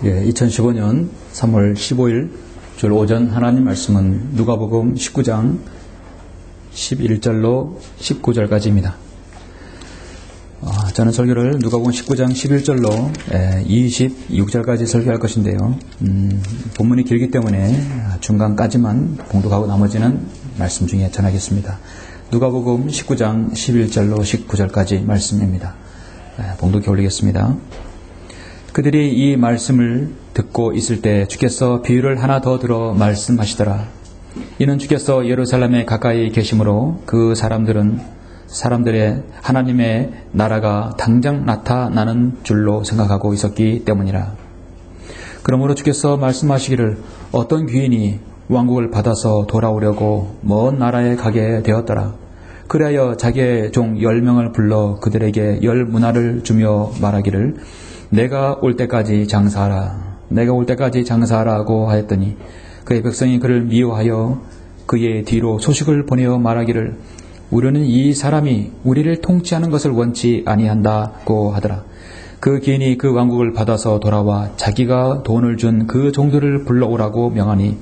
2015년 3월 15일 주일 오전 하나님 말씀은 누가복음 19장 11절로 19절까지입니다. 저는 설교를 누가복음 19장 11절로 26절까지 설교할 것인데요. 본문이 길기 때문에 중간까지만 봉독하고 나머지는 말씀 중에 전하겠습니다. 누가복음 19장 11절로 19절까지 말씀입니다. 봉독해 올리겠습니다. 그들이 이 말씀을 듣고 있을 때 주께서 비유를 하나 더 들어 말씀하시더라. 이는 주께서 예루살렘에 가까이 계심으로 그 사람들의 하나님의 나라가 당장 나타나는 줄로 생각하고 있었기 때문이라. 그러므로 주께서 말씀하시기를 어떤 귀인이 왕국을 받아서 돌아오려고 먼 나라에 가게 되었더라. 그리하여 자기의 종 10명을 불러 그들에게 10문화를 주며 말하기를 내가 올 때까지 장사하라. 내가 올 때까지 장사하라고 하였더니 그의 백성이 그를 미워하여 그의 뒤로 소식을 보내어 말하기를 우리는 이 사람이 우리를 통치하는 것을 원치 아니한다고 하더라. 그 귀인이 그 왕국을 받아서 돌아와 자기가 돈을 준 그 종들을 불러오라고 명하니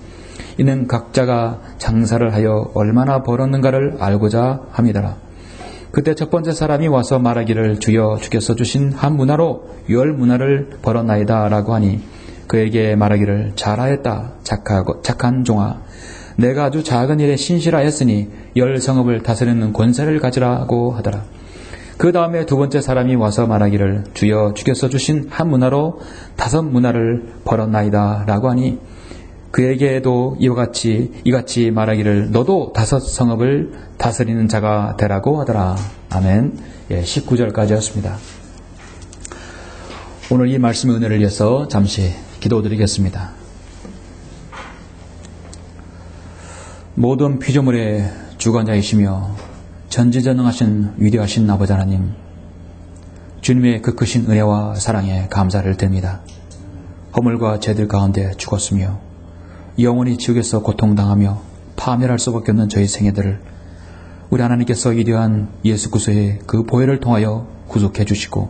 이는 각자가 장사를 하여 얼마나 벌었는가를 알고자 함이더라. 그때 첫 번째 사람이 와서 말하기를 주여 주께서 주신 한 문화로 10문화를 벌었나이다 라고 하니 그에게 말하기를 잘하였다 착한 종아 내가 아주 작은 일에 신실하였으니 10성읍을 다스리는 권세를 가지라고 하더라. 그 다음에 두 번째 사람이 와서 말하기를 주여 주께서 주신 한 문화로 5문화를 벌었나이다 라고 하니 그에게도 이같이 말하기를 너도 5성읍을 다스리는 자가 되라고 하더라. 아멘. 19절까지였습니다. 오늘 이 말씀의 은혜를 위해서 잠시 기도드리겠습니다. 모든 피조물의 주관자이시며 전지전능하신 위대하신 아버지 하나님, 주님의 그 크신 은혜와 사랑에 감사를 드립니다. 허물과 죄들 가운데 죽었으며 영원히 지옥에서 고통당하며 파멸할 수밖에 없는 저희 생애들을 우리 하나님께서 위대한 예수 그리스도의 그 보혈을 통하여 구속해 주시고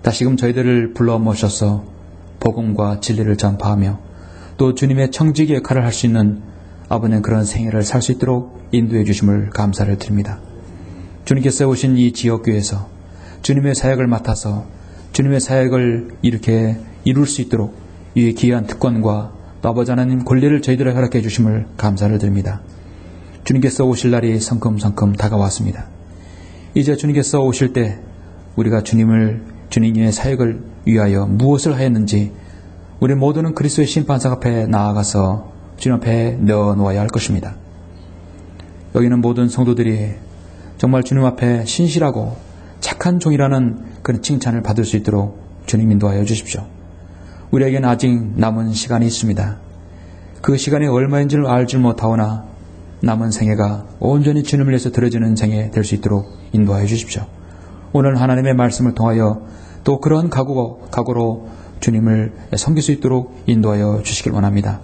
다시금 저희들을 불러 모셔서 복음과 진리를 전파하며 또 주님의 청지기 역할을 할 수 있는 아버지는 그런 생애를 살 수 있도록 인도해 주심을 감사를 드립니다. 주님께서 오신 이 지역교회에서 주님의 사역을 맡아서 주님의 사역을 이렇게 이룰 수 있도록 이 귀한 특권과 또 아버지 하나님 권리를 저희들에게 허락해 주심을 감사를 드립니다. 주님께서 오실 날이 성큼성큼 다가왔습니다. 이제 주님께서 오실 때 우리가 주님의 사역을 위하여 무엇을 하였는지 우리 모두는 그리스도의 심판석 앞에 나아가서 주님 앞에 내어놓아야 할 것입니다. 여기는 모든 성도들이 정말 주님 앞에 신실하고 착한 종이라는 그런 칭찬을 받을 수 있도록 주님 인도하여 주십시오. 우리에게는 아직 남은 시간이 있습니다. 그 시간이 얼마인지를 알지 못하오나 남은 생애가 온전히 주님을 위해서 드려지는 생애 될 수 있도록 인도하여 주십시오. 오늘 하나님의 말씀을 통하여 또 그런 각오로 주님을 섬길 수 있도록 인도하여 주시길 원합니다.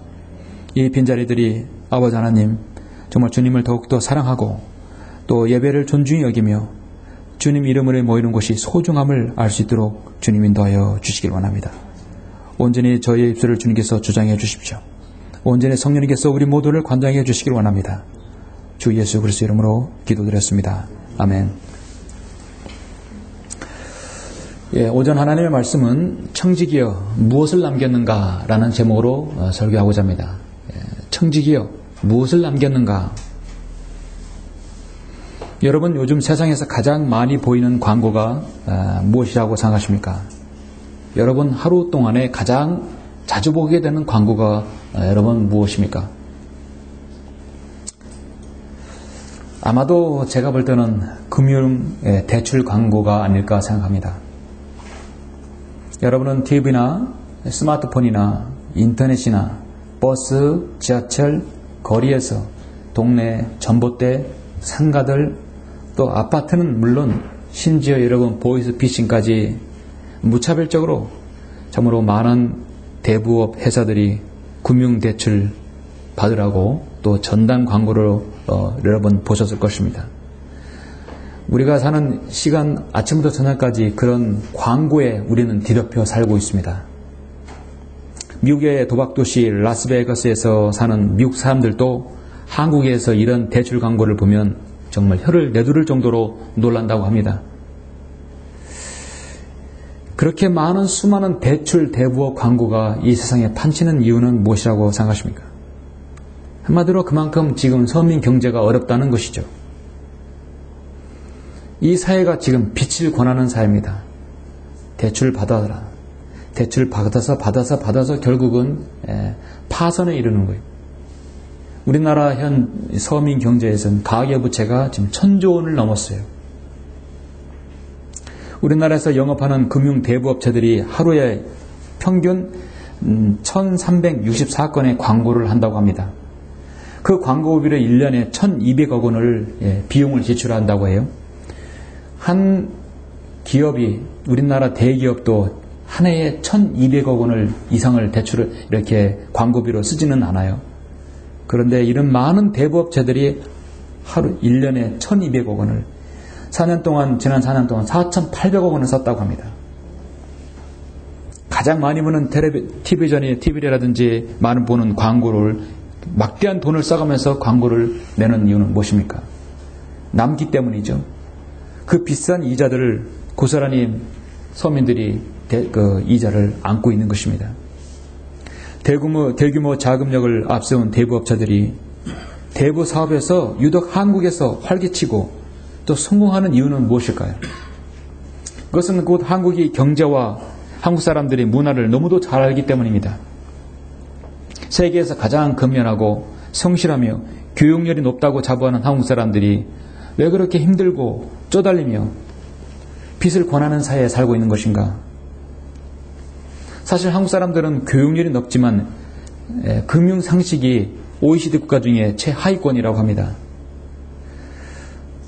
이 빈자리들이 아버지 하나님 정말 주님을 더욱더 사랑하고 또 예배를 존중히 여기며 주님 이름으로 모이는 곳이 소중함을 알 수 있도록 주님 인도하여 주시길 원합니다. 온전히 저희의 입술을 주님께서 주장해 주십시오. 온전히 성령님께서 우리 모두를 관장해 주시길 원합니다. 주 예수 그리스도 이름으로 기도드렸습니다. 아멘. 오전 하나님의 말씀은 청지기여 무엇을 남겼는가 라는 제목으로 설교하고자 합니다. 청지기여 무엇을 남겼는가. 여러분 요즘 세상에서 가장 많이 보이는 광고가 무엇이라고 생각하십니까? 여러분 하루 동안에 가장 자주 보게 되는 광고가 여러분 무엇입니까? 아마도 제가 볼 때는 금융 대출 광고가 아닐까 생각합니다. 여러분은 TV나 스마트폰이나 인터넷이나 버스, 지하철, 거리에서 동네 전봇대, 상가들 또 아파트는 물론 심지어 여러분 보이스피싱까지 무차별적으로 참으로 많은 대부업 회사들이 금융대출 받으라고 또 전단 광고를 여러 번 보셨을 것입니다. 우리가 사는 시간 아침부터 저녁까지 그런 광고에 우리는 뒤덮여 살고 있습니다. 미국의 도박도시 라스베가스에서 사는 미국 사람들도 한국에서 이런 대출 광고를 보면 정말 혀를 내두를 정도로 놀란다고 합니다. 그렇게 많은 수많은 대출 대부업 광고가 이 세상에 판치는 이유는 무엇이라고 생각하십니까? 한마디로 그만큼 지금 서민 경제가 어렵다는 것이죠. 이 사회가 지금 빚을 권하는 사회입니다. 대출 받아라. 대출 받아서 결국은 파산에 이르는 거예요. 우리나라 현 서민 경제에서는 가계부채가 지금 1,000조 원을 넘었어요. 우리나라에서 영업하는 금융대부업체들이 하루에 평균 1,364건의 광고를 한다고 합니다. 그 광고비로 1년에 1,200억 원을 비용을 지출한다고 해요. 한 기업이, 우리나라 대기업도 한 해에 1,200억 원을 이상을 대출을 이렇게 광고비로 쓰지는 않아요. 그런데 이런 많은 대부업체들이 하루 1년에 1,200억 원을 지난 4년 동안 4,800억 원을 썼다고 합니다. 가장 많이 보는 TV라든지 많은 보는 광고를 막대한 돈을 써가면서 광고를 내는 이유는 무엇입니까? 남기 때문이죠. 그 비싼 이자들을 고스란히 서민들이 그 이자를 안고 있는 것입니다. 대규모 자금력을 앞세운 대부업체들이 대부 사업에서 유독 한국에서 활기치고 또 성공하는 이유는 무엇일까요? 그것은 곧 한국이 경제와 한국 사람들의 문화를 너무도 잘 알기 때문입니다. 세계에서 가장 근면하고 성실하며 교육열이 높다고 자부하는 한국 사람들이 왜 그렇게 힘들고 쪼달리며 빚을 권하는 사회에 살고 있는 것인가? 사실 한국 사람들은 교육열이 높지만 금융상식이 OECD 국가 중에 최하위권이라고 합니다.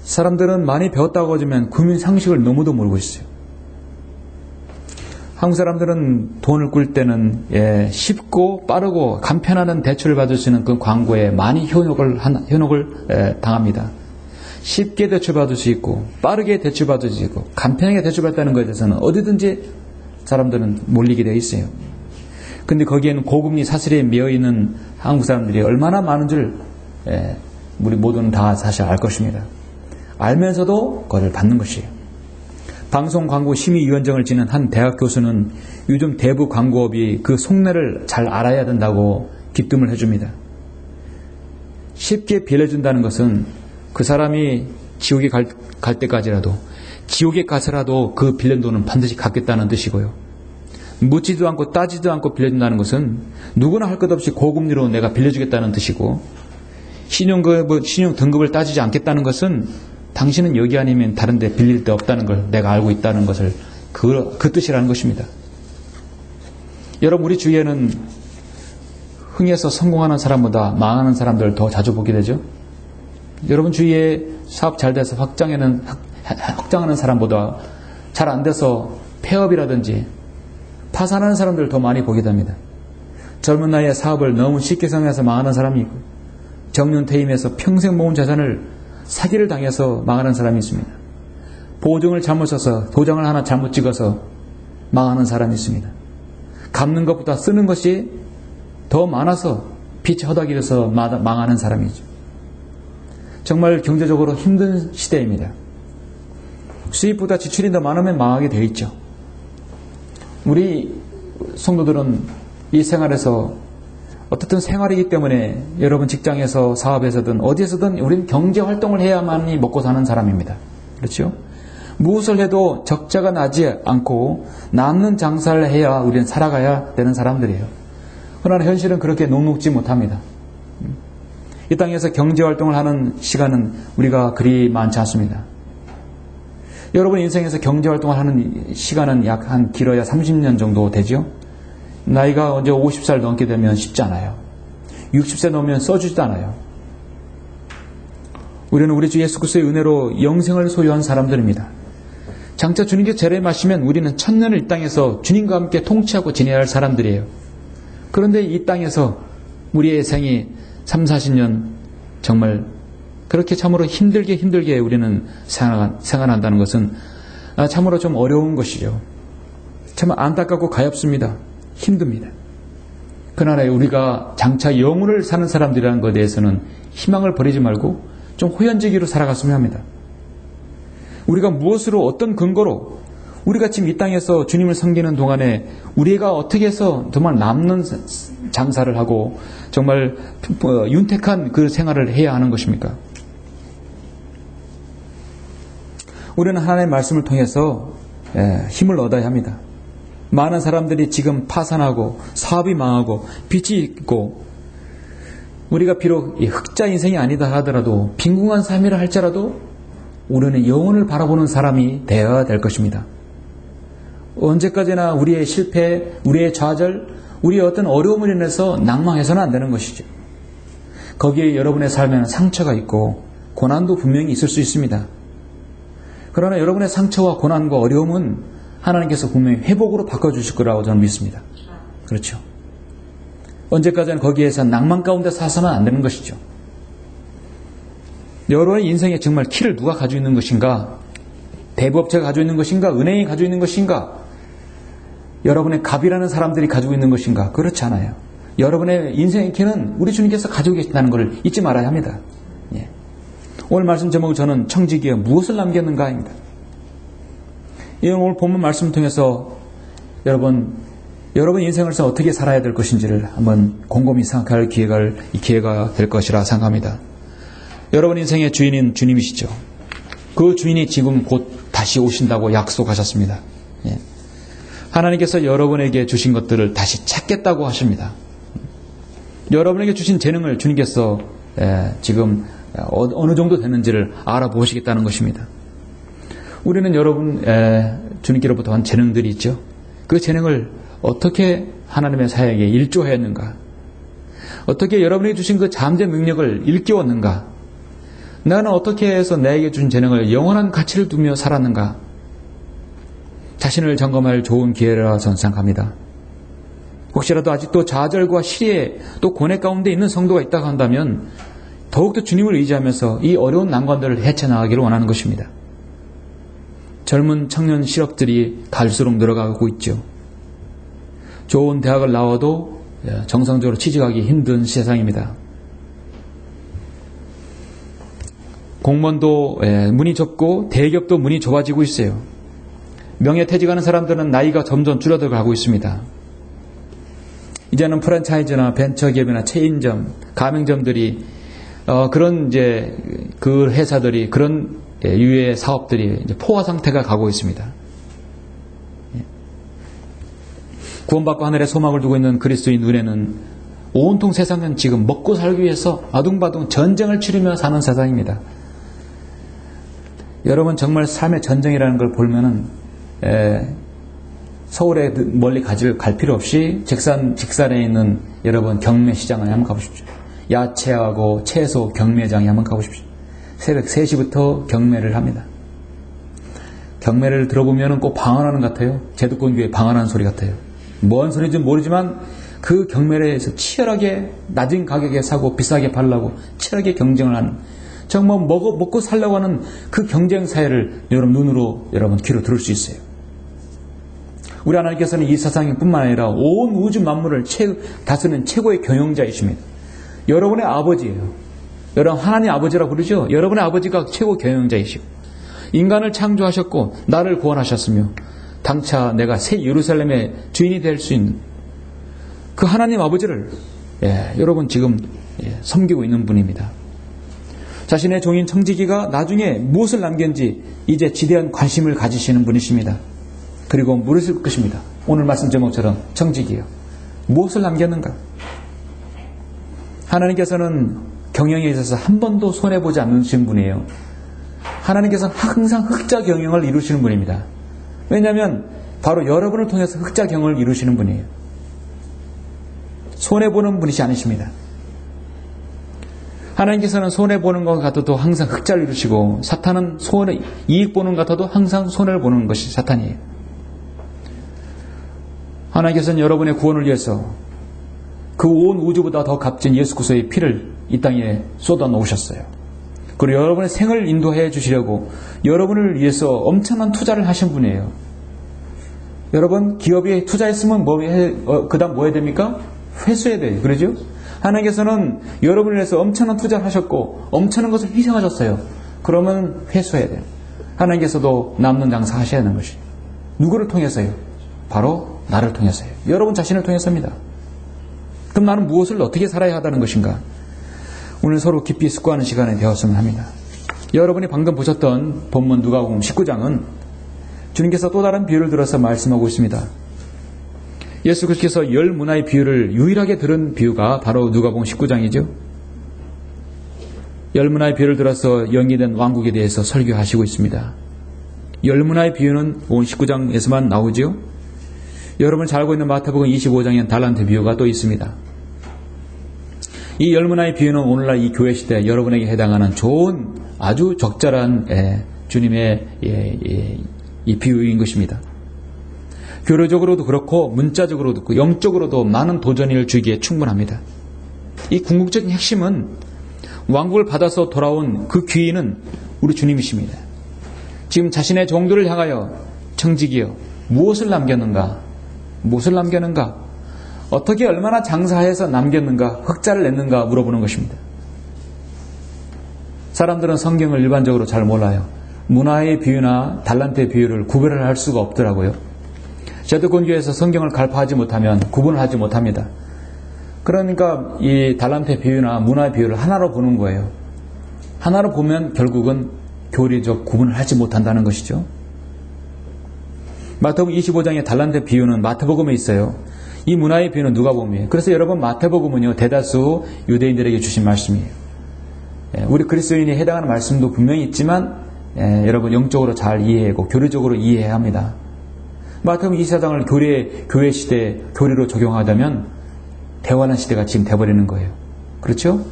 사람들은 많이 배웠다고 하지만 금융상식을 너무도 모르고 있어요. 한국 사람들은 돈을 꿀 때는 쉽고 빠르고 간편한 대출을 받을 수 있는 그 광고에 많이 현혹을 당합니다. 쉽게 대출받을 수 있고 빠르게 대출받을 수 있고 간편하게 대출받다는 것에 대해서는 어디든지 사람들은 몰리게 되어 있어요. 근데 거기에는 고금리 사슬에 매여있는 한국 사람들이 얼마나 많은 줄 우리 모두는 다 사실 알 것입니다. 알면서도 그걸 받는 것이에요. 방송광고심의위원장을 지낸 한 대학 교수는 요즘 대부 광고업이 그 속내를 잘 알아야 된다고 기뜸을 해줍니다. 쉽게 빌려준다는 것은 그 사람이 지옥에 갈 때까지라도, 지옥에 가서라도 그 빌린 돈은 반드시 갚겠다는 뜻이고요. 묻지도 않고 따지도 않고 빌려준다는 것은 누구나 할 것 없이 고금리로 내가 빌려주겠다는 뜻이고, 신용 등급을 따지지 않겠다는 것은 당신은 여기 아니면 다른 데 빌릴 데 없다는 걸 내가 알고 있다는 것을 그 뜻이라는 것입니다. 여러분, 우리 주위에는 흥해서 성공하는 사람보다 망하는 사람들을 더 자주 보게 되죠. 여러분 주위에 사업 잘 돼서 확장하는 사람보다 잘 안 돼서 폐업이라든지 파산하는 사람들을 더 많이 보게 됩니다. 젊은 나이에 사업을 너무 쉽게 성공해서 망하는 사람이 있고, 정년 퇴임해서 평생 모은 자산을 사기를 당해서 망하는 사람이 있습니다. 보증을 잘못 써서 도장을 하나 잘못 찍어서 망하는 사람이 있습니다. 갚는 것보다 쓰는 것이 더 많아서 빚이 허덕이려서 망하는 사람이죠. 정말 경제적으로 힘든 시대입니다. 수입보다 지출이 더 많으면 망하게 되어 있죠. 우리 성도들은 이 생활에서 어떻든 생활이기 때문에 여러분 직장에서 사업에서든 어디에서든 우리는 경제활동을 해야만이 먹고 사는 사람입니다. 그렇죠? 무엇을 해도 적자가 나지 않고 남는 장사를 해야 우리는 살아가야 되는 사람들이에요. 그러나 현실은 그렇게 녹록지 못합니다. 이 땅에서 경제활동을 하는 시간은 우리가 그리 많지 않습니다. 여러분 인생에서 경제활동을 하는 시간은 약 한 길어야 30년 정도 되죠. 나이가 언제 50살 넘게 되면 쉽지 않아요. 60세 넘으면 써주지도 않아요. 우리는 우리 주 예수 그리스도의 은혜로 영생을 소유한 사람들입니다. 장차 주님께 재림하시면 우리는 천년을 이 땅에서 주님과 함께 통치하고 지내야 할 사람들이에요. 그런데 이 땅에서 우리의 생이 3, 40년 정말 그렇게 참으로 힘들게 우리는 생활한다는 것은 참으로 좀 어려운 것이죠. 참 안타깝고 가엾습니다. 힘듭니다. 그러나 우리가 장차 영혼을 사는 사람들이라는 것에 대해서는 희망을 버리지 말고 좀 호연지기로 살아갔으면 합니다. 우리가 무엇으로 어떤 근거로 우리가 지금 이 땅에서 주님을 섬기는 동안에 우리가 어떻게 해서 정말 남는 장사를 하고 정말 윤택한 그 생활을 해야 하는 것입니까? 우리는 하나님의 말씀을 통해서 힘을 얻어야 합니다. 많은 사람들이 지금 파산하고 사업이 망하고 빚이 있고 우리가 비록 흑자 인생이 아니다 하더라도 빈궁한 삶이라 할지라도 우리는 영혼을 바라보는 사람이 되어야 될 것입니다. 언제까지나 우리의 실패, 우리의 좌절, 우리의 어떤 어려움을 인해서 낭망해서는 안 되는 것이죠. 거기에 여러분의 삶에는 상처가 있고 고난도 분명히 있을 수 있습니다. 그러나 여러분의 상처와 고난과 어려움은 하나님께서 분명히 회복으로 바꿔주실 거라고 저는 믿습니다. 그렇죠. 언제까지나 거기에서 낭만 가운데 사서는 안 되는 것이죠. 여러분의 인생에 정말 키를 누가 가지고 있는 것인가? 대부업체가 가지고 있는 것인가? 은행이 가지고 있는 것인가? 여러분의 갑이라는 사람들이 가지고 있는 것인가? 그렇지 않아요. 여러분의 인생의 키는 우리 주님께서 가지고 계신다는 것을 잊지 말아야 합니다. 예. 오늘 말씀 제목은 저는 청지기에 무엇을 남겼는가입니다. 오늘 본문 말씀을 통해서 여러분 인생을 어떻게 살아야 될 것인지를 한번 곰곰이 생각할 기회가 될 것이라 생각합니다. 여러분 인생의 주인인 주님이시죠. 그 주인이 지금 곧 다시 오신다고 약속하셨습니다. 예. 하나님께서 여러분에게 주신 것들을 다시 찾겠다고 하십니다. 여러분에게 주신 재능을 주님께서 지금 어느 정도 됐는지를 알아보시겠다는 것입니다. 우리는 여러분 주님께로부터 한 재능들이 있죠. 그 재능을 어떻게 하나님의 사역에 일조하였는가? 어떻게 여러분에게 주신 그 잠재 능력을 일깨웠는가? 나는 어떻게 해서 나에게 준 재능을 영원한 가치를 두며 살았는가? 자신을 점검할 좋은 기회라 저는 생각합니다. 혹시라도 아직도 좌절과 시리에 또 고뇌 가운데 있는 성도가 있다고 한다면 더욱더 주님을 의지하면서 이 어려운 난관들을 헤쳐나가기를 원하는 것입니다. 젊은 청년 실업들이 갈수록 늘어가고 있죠. 좋은 대학을 나와도 정상적으로 취직하기 힘든 세상입니다. 공무원도 문이 좁고 대기업도 문이 좁아지고 있어요. 명예퇴직하는 사람들은 나이가 점점 줄어들어가고 있습니다. 이제는 프랜차이즈나 벤처기업이나 체인점, 가맹점들이 그런 이제 그 회사들이 그런 유의 사업들이 이제 포화 상태가 가고 있습니다. 구원받고 하늘에 소망을 두고 있는 그리스도인 눈에는 온통 세상은 지금 먹고 살기 위해서 아둥바둥 전쟁을 치르며 사는 세상입니다. 여러분 정말 삶의 전쟁이라는 걸 보면은 서울에 멀리 갈 필요 없이 직산에 있는 여러분 경매 시장에 한번 가보십시오. 야채하고 채소 경매장에 한번 가보십시오. 새벽 3시부터 경매를 합니다. 경매를 들어보면 꼭 방언하는 것 같아요. 제도권교회 방언하는 소리 같아요. 뭔 소리인지 모르지만 그 경매에서 치열하게 낮은 가격에 사고 비싸게 팔려고 치열하게 경쟁을 하는, 정말 먹고 살려고 하는 그 경쟁 사회를 여러분 눈으로 여러분 귀로 들을 수 있어요. 우리 하나님께서는 이 세상뿐만 아니라 온 우주 만물을 다스리는 최고의 경영자이십니다. 여러분의 아버지예요. 여러분 하나님 아버지라고 부르죠. 여러분의 아버지가 최고 경영자이시고 인간을 창조하셨고 나를 구원하셨으며 당차 내가 새 예루살렘의 주인이 될 수 있는 그 하나님 아버지를 여러분 지금 섬기고 있는 분입니다. 자신의 종인 청지기가 나중에 무엇을 남겼는지 이제 지대한 관심을 가지시는 분이십니다. 그리고 물으실 것입니다. 오늘 말씀 제목처럼 청지기요. 무엇을 남겼는가? 하나님께서는 경영에 있어서 한 번도 손해보지 않으신 분이에요. 하나님께서는 항상 흑자 경영을 이루시는 분입니다. 왜냐하면 바로 여러분을 통해서 흑자 경영을 이루시는 분이에요. 손해보는 분이시 아니십니다. 하나님께서는 손해보는 것 같아도 항상 흑자를 이루시고 사탄은 이익 보는 것 같아도 항상 손해를 보는 것이 사탄이에요. 하나님께서는 여러분의 구원을 위해서 그 온 우주보다 더 값진 예수 그리스도의 피를 이 땅에 쏟아 놓으셨어요. 그리고 여러분의 생을 인도해 주시려고 여러분을 위해서 엄청난 투자를 하신 분이에요. 여러분 기업에 투자했으면 그 다음 뭐 해야 됩니까? 회수해야 돼요. 그러죠? 하나님께서는 여러분을 위해서 엄청난 투자를 하셨고 엄청난 것을 희생하셨어요. 그러면 회수해야 돼요. 하나님께서도 남는 장사 하셔야 하는 것이에요. 누구를 통해서요? 바로 나를 통해서요. 여러분 자신을 통해서입니다. 그럼 나는 무엇을 어떻게 살아야 하다는 것인가? 오늘 서로 깊이 숙고하는 시간이 되었으면 합니다. 여러분이 방금 보셨던 본문 누가복음 19장은 주님께서 또 다른 비유를 들어서 말씀하고 있습니다. 예수 그리스도께서 10문화의 비유를 유일하게 들은 비유가 바로 누가복음 19장이죠. 10문화의 비유를 들어서 연기된 왕국에 대해서 설교하시고 있습니다. 10문화의 비유는 오늘 19장에서만 나오죠. 여러분 잘 알고 있는 마태복음 25장에는 달란트 비유가 또 있습니다. 이 10문화의 비유는 오늘날 이 교회 시대 여러분에게 해당하는 좋은 아주 적절한 주님의 이 비유인 것입니다. 교류적으로도 그렇고 문자적으로도 그렇고 영적으로도 많은 도전을 주기에 충분합니다. 이 궁극적인 핵심은 왕국을 받아서 돌아온 그 귀인은 우리 주님이십니다. 지금 자신의 종들을 향하여 청지기여 무엇을 남겼는가? 무엇을 남겼는가? 어떻게 얼마나 장사해서 남겼는가? 흑자를 냈는가? 물어보는 것입니다. 사람들은 성경을 일반적으로 잘 몰라요. 문화의 비유나 달란트의 비유를 구별을 할 수가 없더라고요. 제도권교회에서 성경을 갈파하지 못하면 구분을 하지 못합니다. 그러니까 이 달란트의 비유나 문화의 비유를 하나로 보는 거예요. 하나로 보면 결국은 교리적 구분을 하지 못한다는 것이죠. 마태복음 25장의 달란트 비유는 마태복음에 있어요. 이 문화의 비유는 누가복음이에요. 그래서 여러분 마태복음은요 대다수 유대인들에게 주신 말씀이에요. 우리 그리스도인이 해당하는 말씀도 분명히 있지만 여러분 영적으로 잘 이해하고 교리적으로 이해해야 합니다. 마태복음 24장을 교회 시대 교리로 적용하자면 대환란 시대가 지금 돼버리는 거예요. 그렇죠?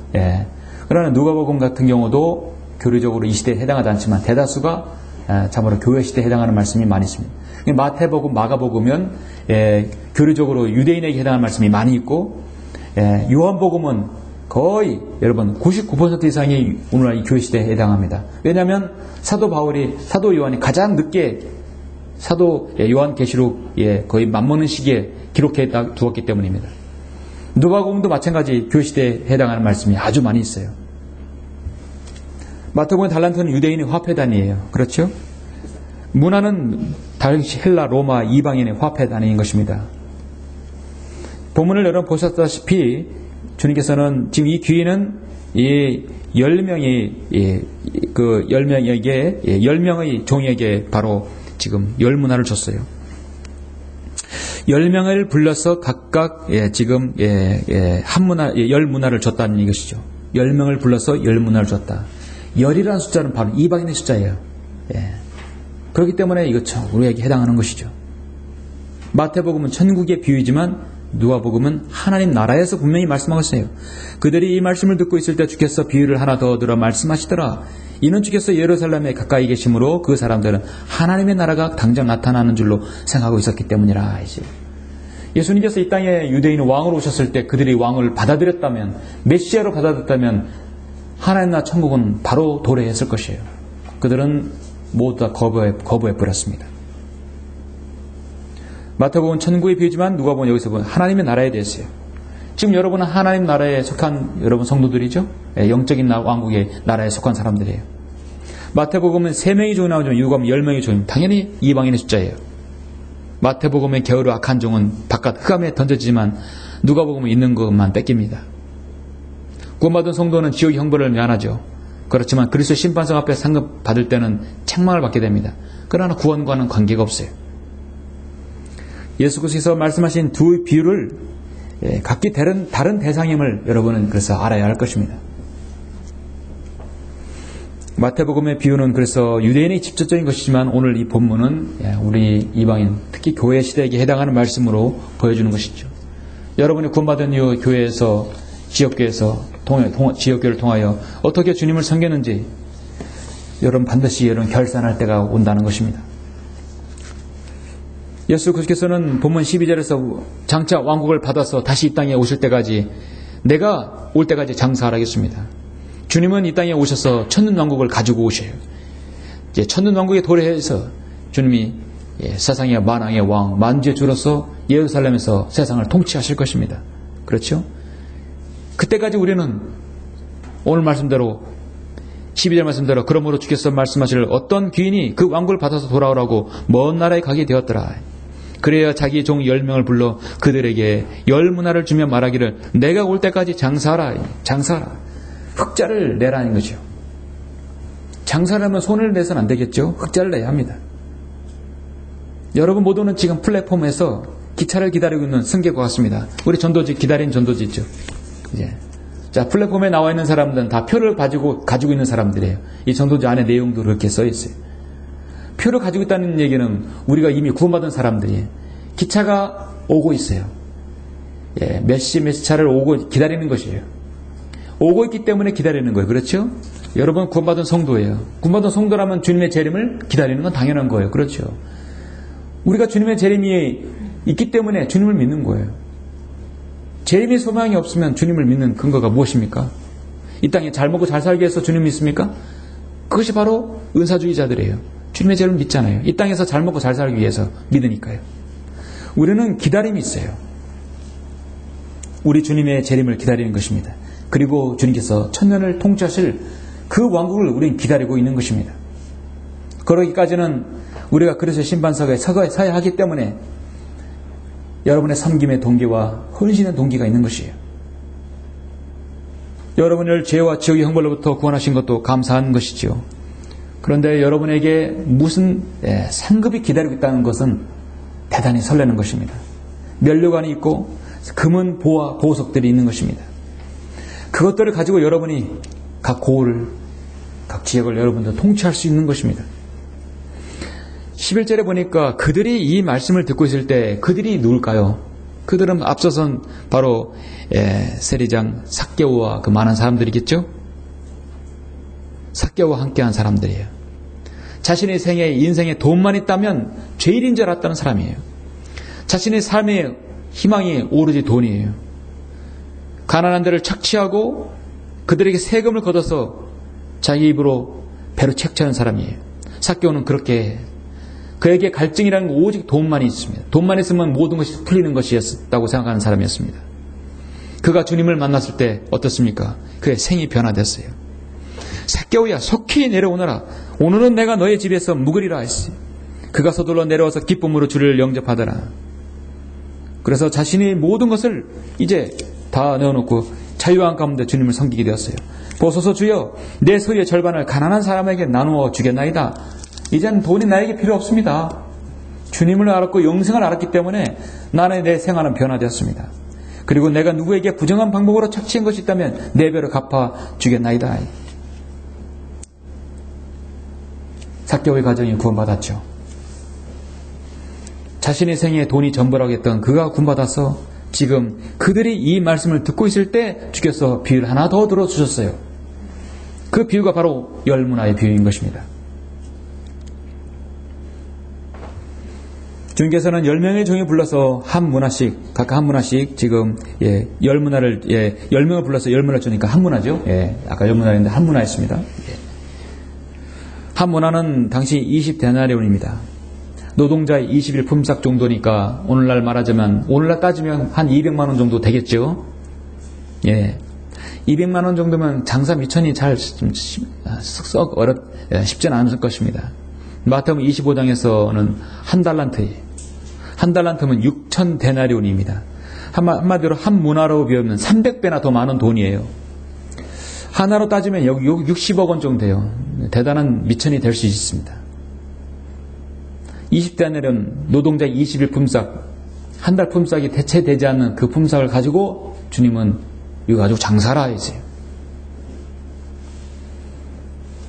그러나 누가복음 같은 경우도 교리적으로 이 시대에 해당하지 않지만 대다수가 참으로 교회 시대에 해당하는 말씀이 많이 있습니다. 마태복음, 마가복음은 교리적으로 유대인에게 해당하는 말씀이 많이 있고 요한복음은 거의 여러분 99% 이상이 오늘날 이 교회 시대에 해당합니다. 왜냐하면 사도 요한이 가장 늦게 사도 요한계시록에 거의 맞먹는 시기에 기록해 두었기 때문입니다. 누가복음도 마찬가지 교회 시대에 해당하는 말씀이 아주 많이 있어요. 마태복음 달란트는 유대인의 화폐단위예요. 그렇죠? 문화는 당시 헬라, 로마, 이방인의 화폐단위인 것입니다. 본문을 여러분 보셨다시피 주님께서는 지금 이 귀인은 이 10명의 그 10명에게 10명의 종에게 바로 지금 10문화를 줬어요. 10명을 불러서 각각 지금 한 문화 10문화를 줬다는 이것이죠. 10명을 불러서 10문화를 줬다. 10이라는 숫자는 바로 이방인의 숫자예요. 그렇기 때문에 이것죠. 우리에게 해당하는 것이죠. 마태복음은 천국의 비유이지만 누가복음은 하나님 나라에서 분명히 말씀하고 있어요. 그들이 이 말씀을 듣고 있을 때 주께서 비유를 하나 더 들어 말씀하시더라. 이는 주께서 예루살렘에 가까이 계심으로 그 사람들은 하나님의 나라가 당장 나타나는 줄로 생각하고 있었기 때문이라. 이제 예수님께서 이 땅에 유대인 왕으로 오셨을 때 그들이 왕을 받아들였다면, 메시아로 받아들였다면 하나님 나라 천국은 바로 도래했을 것이에요. 그들은 모두 다 거부해버렸습니다. 마태복음은 천국의 비유지만 누가복음은 여기서 보면 하나님의 나라에 대해서요. 지금 여러분은 하나님 나라에 속한 여러분 성도들이죠. 영적인 왕국의 나라에 속한 사람들이에요. 마태복음은 3명이 종이 나오지만 누가복음은 10명이 종입니다. 당연히 이방인의 숫자예요. 마태복음의 게으르 악한 종은 바깥 흑암에 던져지지만 누가복음은 있는 것만 뺏깁니다. 구원받은 성도는 지옥의 형벌을 면하죠. 그렇지만 그리스도 심판석 앞에 상급받을 때는 책망을 받게 됩니다. 그러나 구원과는 관계가 없어요. 예수께서 말씀하신 두 비유를 각기 다른 대상임을 여러분은 그래서 알아야 할 것입니다. 마태복음의 비유는 그래서 유대인의 직접적인 것이지만 오늘 이 본문은 우리 이방인, 특히 교회 시대에게 해당하는 말씀으로 보여주는 것이죠. 여러분이 구원받은 이후 교회에서 지역교회를 통하여 어떻게 주님을 섬겼는지 여러분 반드시 여러분 결산할 때가 온다는 것입니다. 예수 그리스도께서는 본문 12절에서 장차 왕국을 받아서 다시 이 땅에 오실 때까지 내가 올 때까지 장사하라겠습니다. 주님은 이 땅에 오셔서 천년왕국을 가지고 오셔요. 이제 천년왕국에 도래해서 주님이 세상의 만왕의 왕, 만주의 주로서 예루살렘에서 세상을 통치하실 것입니다. 그렇죠? 그때까지 우리는 오늘 말씀대로 12절 말씀대로 그러므로 주께서 말씀하시를 어떤 귀인이 그 왕국을 받아서 돌아오라고 먼 나라에 가게 되었더라. 그래야 자기 종 10명을 불러 그들에게 10문화를 주며 말하기를 내가 올 때까지 장사하라. 장사하라. 흑자를 내라는 거죠. 장사를 하면 손을 내서는 안 되겠죠. 흑자를 내야 합니다. 여러분 모두는 지금 플랫폼에서 기차를 기다리고 있는 승객과 같습니다. 우리 전도지 기다린 전도지 있죠. 예. 자, 플랫폼에 나와 있는 사람들은 다 표를 가지고 있는 사람들이에요. 이 전도지 안에 내용도 그렇게 써 있어요. 표를 가지고 있다는 얘기는 우리가 이미 구원받은 사람들이 기차가 오고 있어요. 예, 몇 시 차를 오고 기다리는 것이에요. 오고 있기 때문에 기다리는 거예요. 그렇죠? 여러분 구원받은 성도예요. 구원받은 성도라면 주님의 재림을 기다리는 건 당연한 거예요. 그렇죠? 우리가 주님의 재림이 있기 때문에 주님을 믿는 거예요. 재림의 소망이 없으면 주님을 믿는 근거가 무엇입니까? 이 땅에 잘 먹고 잘 살기 위해서 주님 믿습니까? 그것이 바로 은사주의자들이에요. 주님의 재림을 믿잖아요. 이 땅에서 잘 먹고 잘 살기 위해서 믿으니까요. 우리는 기다림이 있어요. 우리 주님의 재림을 기다리는 것입니다. 그리고 주님께서 천년을 통치하실 그 왕국을 우리는 기다리고 있는 것입니다. 그러기까지는 우리가 그리스도의 심판석에 서야 하기 때문에 여러분의 섬김의 동기와 헌신의 동기가 있는 것이에요. 여러분을 죄와 지옥의 형벌로부터 구원하신 것도 감사한 것이지요. 그런데 여러분에게 무슨 상급이 기다리고 있다는 것은 대단히 설레는 것입니다. 면류관이 있고 금은 보화 보석들이 있는 것입니다. 그것들을 가지고 여러분이 각 고을을 각 지역을 여러분도 통치할 수 있는 것입니다. 11절에 보니까 그들이 이 말씀을 듣고 있을 때 그들이 누굴까요? 그들은 앞서선 바로 세리장 삭개오와 그 많은 사람들이겠죠? 삭개오와 함께한 사람들이에요. 자신의 인생에 돈만 있다면 죄인인 줄 알았다는 사람이에요. 자신의 삶의 희망이 오로지 돈이에요. 가난한 데를 착취하고 그들에게 세금을 걷어서 자기 입으로 배로 채취하는 사람이에요. 삭개오는 그렇게 그에게 갈증이라는 건 오직 돈만이 있습니다. 돈만 있으면 모든 것이 풀리는 것이었다고 생각하는 사람이었습니다. 그가 주님을 만났을 때 어떻습니까? 그의 생이 변화됐어요. 삭개오야 속히 내려오너라. 오늘은 내가 너의 집에서 묵으리라 했어요. 그가 서둘러 내려와서 기쁨으로 주를 영접하더라. 그래서 자신이 모든 것을 이제 다 내어놓고 자유한 가운데 주님을 섬기게 되었어요. 보소서 주여 내 소유의 절반을 가난한 사람에게 나누어 주겠나이다. 이젠 돈이 나에게 필요 없습니다. 주님을 알았고 영생을 알았기 때문에 나는 내 생활은 변화되었습니다. 그리고 내가 누구에게 부정한 방법으로 착취한 것이 있다면 내 배로 갚아 주겠나이다. 삭개오의 가정이 구원받았죠. 자신의 생에 돈이 전부라고 했던 그가 구원받아서 지금 그들이 이 말씀을 듣고 있을 때 주께서 비유를 하나 더 들어주셨어요. 그 비유가 바로 10문화의 비유인 것입니다. 주님께서는 10명의 종이 불러서 한 문화씩, 각각 한 문화씩 지금 10문화를 10명을 불러서 10문화를 주니까 한 문화죠. 아까 10문화였는데 한 문화였습니다. 한 문화는 당시 20데나리온입니다. 노동자의 20일 품삯 정도니까 오늘날 말하자면 오늘날 따지면 한 200만 원 정도 되겠죠. 200만 원 정도면 장사 미천이 잘 썩 쉽지는 않을 것입니다. 마태복음 25장에서는 한 달란트면 6천 데나리온입니다. 한마디로 한 문화로 비우면 300배나 더 많은 돈이에요. 하나로 따지면 여기 60억 원 정도 돼요. 대단한 미천이 될 수 있습니다. 20데나리온 노동자의 20일 품삯, 한 달 품삯이 대체되지 않는 그 품삯을 가지고 주님은 이거 가지고 장사라 했어요.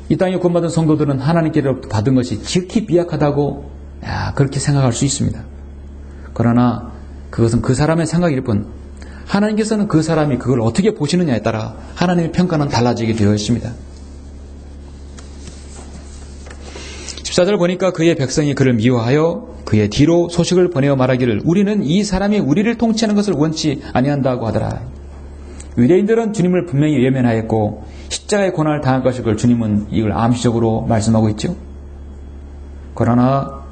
이 땅에 구원받은 성도들은 하나님께로부터 받은 것이 지극히 미약하다고 그렇게 생각할 수 있습니다. 그러나 그것은 그 사람의 생각일 뿐 하나님께서는 그 사람이 그걸 어떻게 보시느냐에 따라 하나님의 평가는 달라지게 되어 있습니다. 14절 보니까 그의 백성이 그를 미워하여 그의 뒤로 소식을 보내어 말하기를 우리는 이 사람이 우리를 통치하는 것을 원치 아니한다고 하더라. 유대인들은 주님을 분명히 외면하였고 십자가의 고난을 당할 것을 주님은 이걸 암시적으로 말씀하고 있죠. 그러나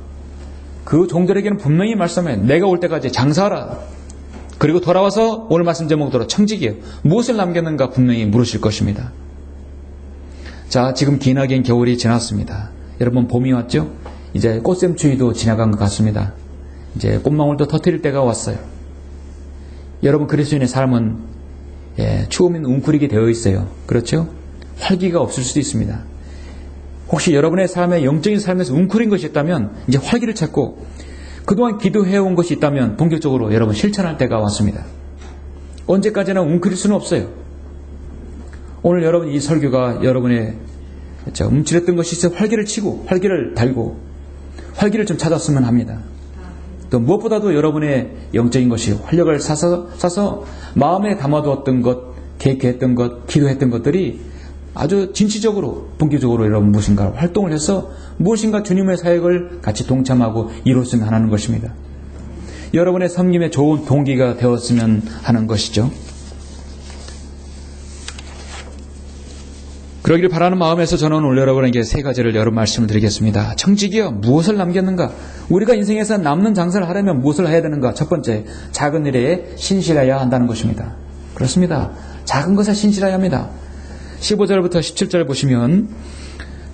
그 종들에게는 분명히 말씀해 내가 올 때까지 장사하라. 그리고 돌아와서 오늘 말씀 제목대로 청직이에요. 무엇을 남겼는가 분명히 물으실 것입니다. 자, 지금 기나긴 겨울이 지났습니다. 여러분, 봄이 왔죠? 이제 꽃샘추위도 지나간 것 같습니다. 이제 꽃망울도 터뜨릴 때가 왔어요. 여러분, 그리스도인의 삶은 추우면 웅크리게 되어 있어요. 그렇죠? 활기가 없을 수도 있습니다. 혹시 여러분의 삶에, 영적인 삶에서 웅크린 것이 있다면 이제 활기를 찾고, 그동안 기도해온 것이 있다면 본격적으로 여러분 실천할 때가 왔습니다. 언제까지나 웅크릴 수는 없어요. 오늘 여러분 이 설교가 여러분의 움츠렸던 것이 있어 활기를 치고 활기를 달고 활기를 좀 찾았으면 합니다. 또 무엇보다도 여러분의 영적인 것이 활력을 사서 마음에 담아두었던 것, 계획했던 것, 기도했던 것들이 아주 진취적으로 본격적으로 여러분 무엇인가 활동을 해서 무엇인가 주님의 사역을 같이 동참하고 이뤘으면 하는 것입니다. 여러분의 섬김에 좋은 동기가 되었으면 하는 것이죠. 그러기를 바라는 마음에서 저는 오늘 여러분에게 세 가지를 여러 말씀을 드리겠습니다. 청직이여, 무엇을 남겼는가? 우리가 인생에서 남는 장사를 하려면 무엇을 해야 되는가? 첫 번째, 작은 일에 신실해야 한다는 것입니다. 그렇습니다. 작은 것에 신실해야 합니다. 15절부터 17절 보시면,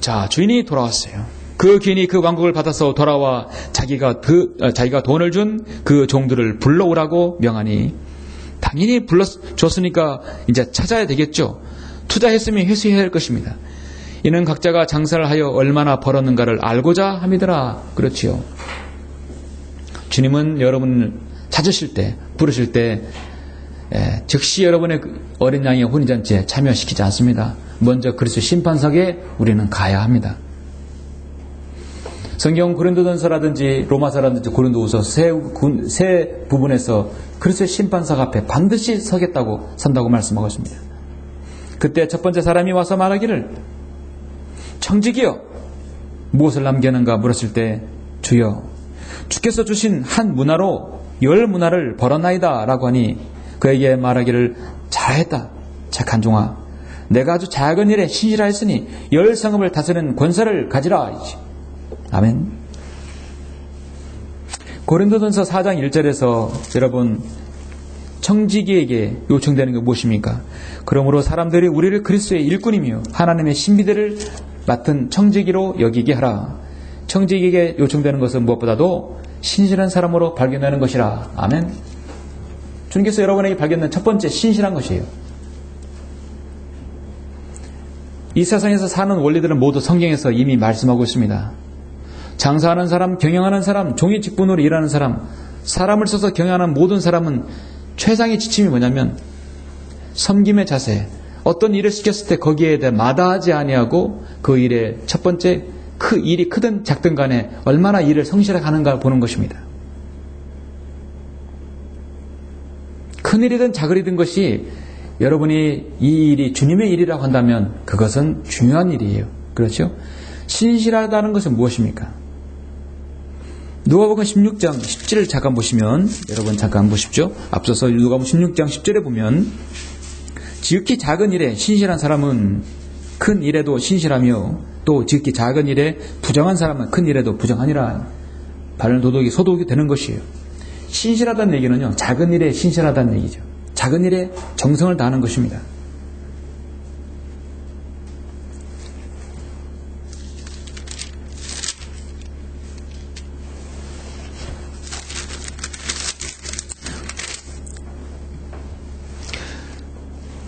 자, 주인이 돌아왔어요. 그 귀인이 그 왕국을 받아서 돌아와 자기가 돈을 준 그 종들을 불러오라고 명하니, 당연히 불러줬으니까 이제 찾아야 되겠죠. 투자했으면 회수해야 할 것입니다. 이는 각자가 장사를 하여 얼마나 벌었는가를 알고자 함이더라. 그렇지요. 주님은 여러분을 찾으실 때, 부르실 때 즉시 여러분의 어린 양의 혼인잔치에 참여시키지 않습니다. 먼저 그리스도 심판석에 우리는 가야 합니다. 성경 고린도전서라든지 로마서라든지 고린도후서 세 부분에서 그리스도의 심판석 앞에 반드시 선다고 말씀하고 있습니다. 그때 첫 번째 사람이 와서 말하기를, 청직이여, 무엇을 남겼는가 물었을 때, 주여, 주께서 주신 한 문화로 10문화를 벌었나이다 라고 하니, 그에게 말하기를, 잘했다 착한 종아, 내가 아주 작은 일에 신실하였으니 10성읍을 다스리는 권세를 가지라. 아멘. 고린도전서 4장 1절에서 여러분 청지기에게 요청되는 게 무엇입니까? 그러므로 사람들이 우리를 그리스도의 일꾼이며 하나님의 신비들을 맡은 청지기로 여기게 하라. 청지기에게 요청되는 것은 무엇보다도 신실한 사람으로 발견하는 것이라. 아멘. 주님께서 여러분에게 발견된 첫 번째 신실한 것이에요. 이 세상에서 사는 원리들은 모두 성경에서 이미 말씀하고 있습니다. 장사하는 사람, 경영하는 사람, 종이 직분으로 일하는 사람, 사람을 써서 경영하는 모든 사람은 최상의 지침이 뭐냐면 섬김의 자세, 어떤 일을 시켰을 때 거기에 대해 마다하지 아니하고 그 일의 첫 번째 그 일이 크든 작든 간에 얼마나 일을 성실하게 하는가 보는 것입니다. 큰 일이든 작은 일이든 것이 여러분이 이 일이 주님의 일이라고 한다면 그것은 중요한 일이에요. 그렇죠? 신실하다는 것은 무엇입니까? 누가복음 16장 10절을 잠깐 보시면, 여러분 잠깐 보십시오. 앞서서 누가복음 16장 10절에 보면, 지극히 작은 일에 신실한 사람은 큰 일에도 신실하며 또 지극히 작은 일에 부정한 사람은 큰 일에도 부정하니라. 바른 도덕이 소독이 되는 것이에요. 신실하다는 얘기는요, 작은 일에 신실하다는 얘기죠. 작은 일에 정성을 다하는 것입니다.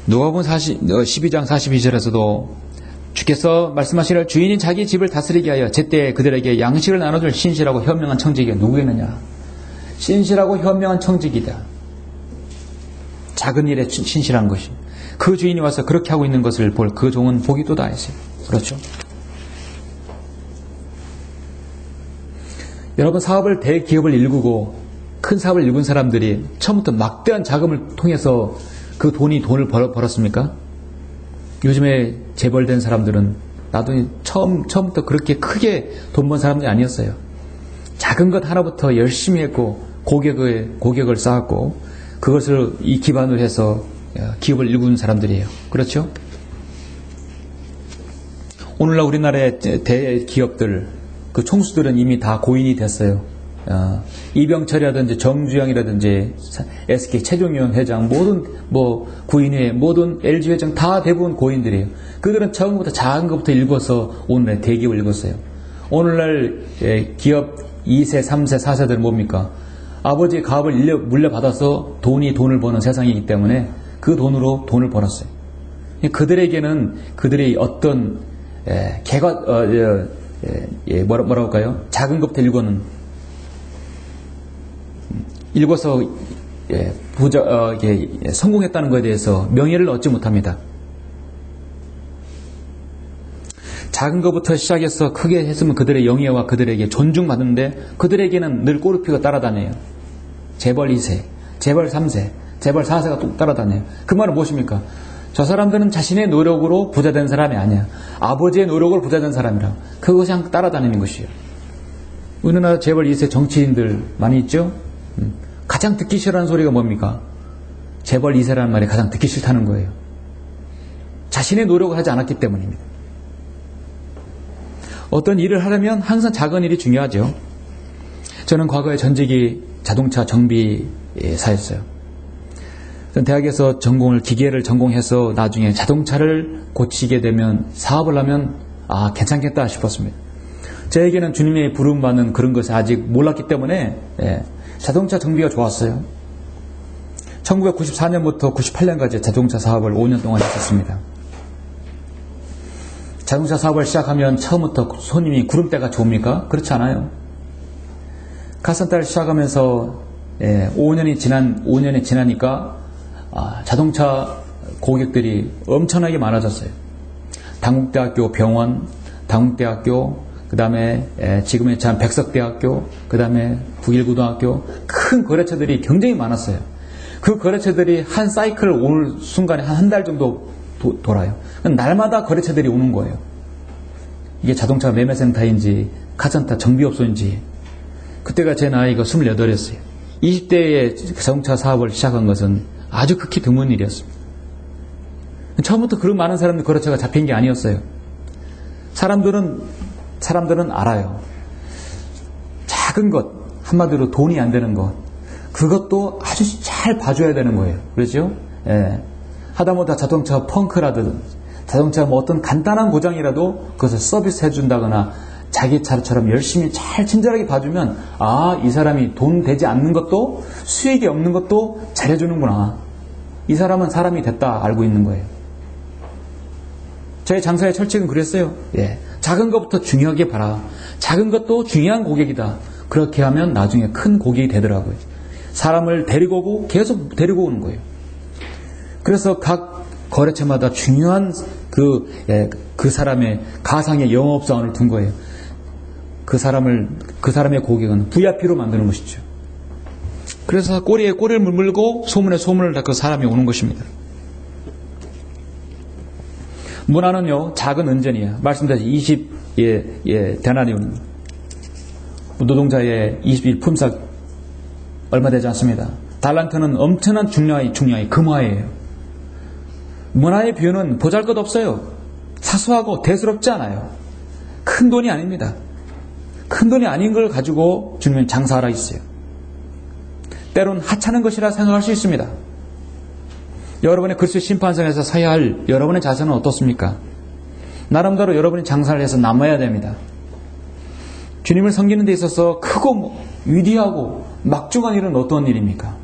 누가복음 12장 42절에서도 주께서 말씀하시기를 주인이 자기 집을 다스리게 하여 제때 그들에게 양식을 나눠줄 신실하고 현명한 청지기가 누구겠느냐. 신실하고 현명한 청지기다. 작은 일에 신실한 것이. 그 주인이 와서 그렇게 하고 있는 것을 볼 그 종은 복이 또 다했어요. 그렇죠? 여러분, 대기업을 일구고 큰 사업을 일군 사람들이 처음부터 막대한 자금을 통해서 그 돈을 벌었습니까? 요즘에 재벌된 사람들은 나도 처음부터 그렇게 크게 돈 번 사람들이 아니었어요. 작은 것 하나부터 열심히 했고 고객을 쌓았고 그것을 이 기반으로 해서 기업을 일군 사람들이에요. 그렇죠? 오늘날 우리나라의 대기업들 그 총수들은 이미 다 고인이 됐어요. 이병철이라든지 정주영이라든지 SK 최종현 회장, 모든 구인회, 모든 LG 회장 다 대부분 고인들이에요. 그들은 처음부터 작은 것부터 읽어서 오늘의 대기업을 읽었어요. 오늘날 기업 2세, 3세, 4세들은 뭡니까? 아버지의 가업을 물려받아서 돈을 버는 세상이기 때문에 그 돈으로 돈을 벌었어요. 그들에게는 그들의 어떤 뭐라고 할까요? 작은 것부터 읽어서 성공했다는 것에 대해서 명예를 얻지 못합니다. 작은 것부터 시작해서 크게 했으면 그들의 영예와 그들에게 존중받는데 그들에게는 늘 꼬르피가 따라다녀요. 재벌 2세, 재벌 3세, 재벌 4세가 또 따라다녀요. 그 말은 무엇입니까? 저 사람들은 자신의 노력으로 부자된 사람이 아니야. 아버지의 노력으로 부자된 사람이라. 그것이 그냥 따라다니는 것이에요. 우리나라 재벌 2세 정치인들 많이 있죠? 가장 듣기 싫어하는 소리가 뭡니까? 재벌 2세라는 말이 가장 듣기 싫다는 거예요. 자신의 노력을 하지 않았기 때문입니다. 어떤 일을 하려면 항상 작은 일이 중요하죠. 저는 과거에 전직이 자동차 정비사였어요. 대학에서 기계를 전공해서 나중에 자동차를 고치게 되면 사업을 하면 괜찮겠다 싶었습니다. 저에게는 주님의 부름받는 그런 것을 아직 몰랐기 때문에 자동차 정비가 좋았어요. 1994년부터 98년까지 자동차 사업을 5년 동안 했었습니다. 자동차 사업을 시작하면 처음부터 손님이 구름대가 좋습니까? 그렇지 않아요. 카센터를 시작하면서 5년이 지나니까 자동차 고객들이 엄청나게 많아졌어요. 당국대학교 병원, 당국대학교, 그 다음에 지금의 참 백석대학교, 그 다음에 북일고등학교, 큰 거래처들이 굉장히 많았어요. 그 거래처들이 한 사이클을 올 순간에 한 달 정도 돌아요. 날마다 거래처들이 오는 거예요. 이게 자동차 매매센터인지 카센터 정비업소인지. 그때가 제 나이가 28이었어요. 20대에 자동차 사업을 시작한 것은 아주 극히 드문 일이었습니다. 처음부터 그런 많은 사람들 거래처가 잡힌 게 아니었어요. 사람들은 알아요. 작은 것, 한마디로 돈이 안 되는 것, 그것도 아주 잘 봐줘야 되는 거예요. 그렇죠? 하다못해 자동차 펑크라든 자동차 어떤 간단한 고장이라도 그것을 서비스 해준다거나 자기 차처럼 열심히 잘 친절하게 봐주면 이 사람이 돈 되지 않는 것도 수익이 없는 것도 잘해주는구나. 이 사람은 사람이 됐다 알고 있는 거예요. 저희 장사의 철칙은 그랬어요. 작은 것부터 중요하게 봐라. 작은 것도 중요한 고객이다. 그렇게 하면 나중에 큰 고객이 되더라고요. 사람을 데리고 오고 계속 데리고 오는 거예요. 그래서 각 거래처마다 중요한 그 사람의 가상의 영업사원을 둔 거예요. 그 사람의 고객은 VIP로 만드는 것이죠. 그래서 꼬리에 꼬리를 물고 소문에 소문을 다 그 사람이 오는 것입니다. 문화는요, 작은 은전이에요. 말씀드렸듯이 20데나리온 노동자의 20일 품삯 얼마 되지 않습니다. 달란트는 엄청난 중량의 금화예요. 문화의 비유는 보잘것없어요. 사소하고 대수롭지 않아요. 큰 돈이 아닙니다. 큰 돈이 아닌 걸 가지고 주님은 장사하라 했어요. 때론 하찮은 것이라 생각할 수 있습니다. 여러분의 그리스도의 심판상에서 서야 할 여러분의 자세는 어떻습니까? 나름대로 여러분이 장사를 해서 남아야 됩니다. 주님을 섬기는 데 있어서 크고 위대하고 막중한 일은 어떤 일입니까?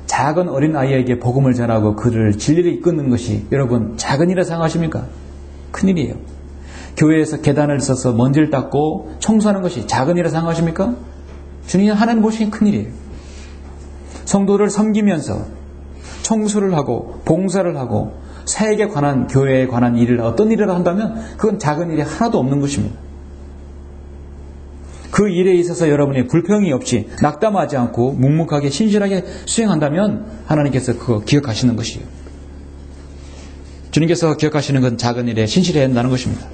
작은 어린 아이에게 복음을 전하고 그를 진리를 이끄는 것이 여러분 작은 일이라 생각하십니까? 큰일이에요. 교회에서 계단을 써서 먼지를 닦고 청소하는 것이 작은 일이라 생각하십니까? 주님이 하나님 보시기엔 큰일이에요. 성도를 섬기면서 청소를 하고 봉사를 하고 사역에 관한 교회에 관한 일을 어떤 일을 한다면 그건 작은 일이 하나도 없는 것입니다. 그 일에 있어서 여러분이 불평이 없이 낙담하지 않고 묵묵하게 신실하게 수행한다면 하나님께서 그거 기억하시는 것이에요. 주님께서 기억하시는 건 작은 일에 신실해야 한다는 것입니다.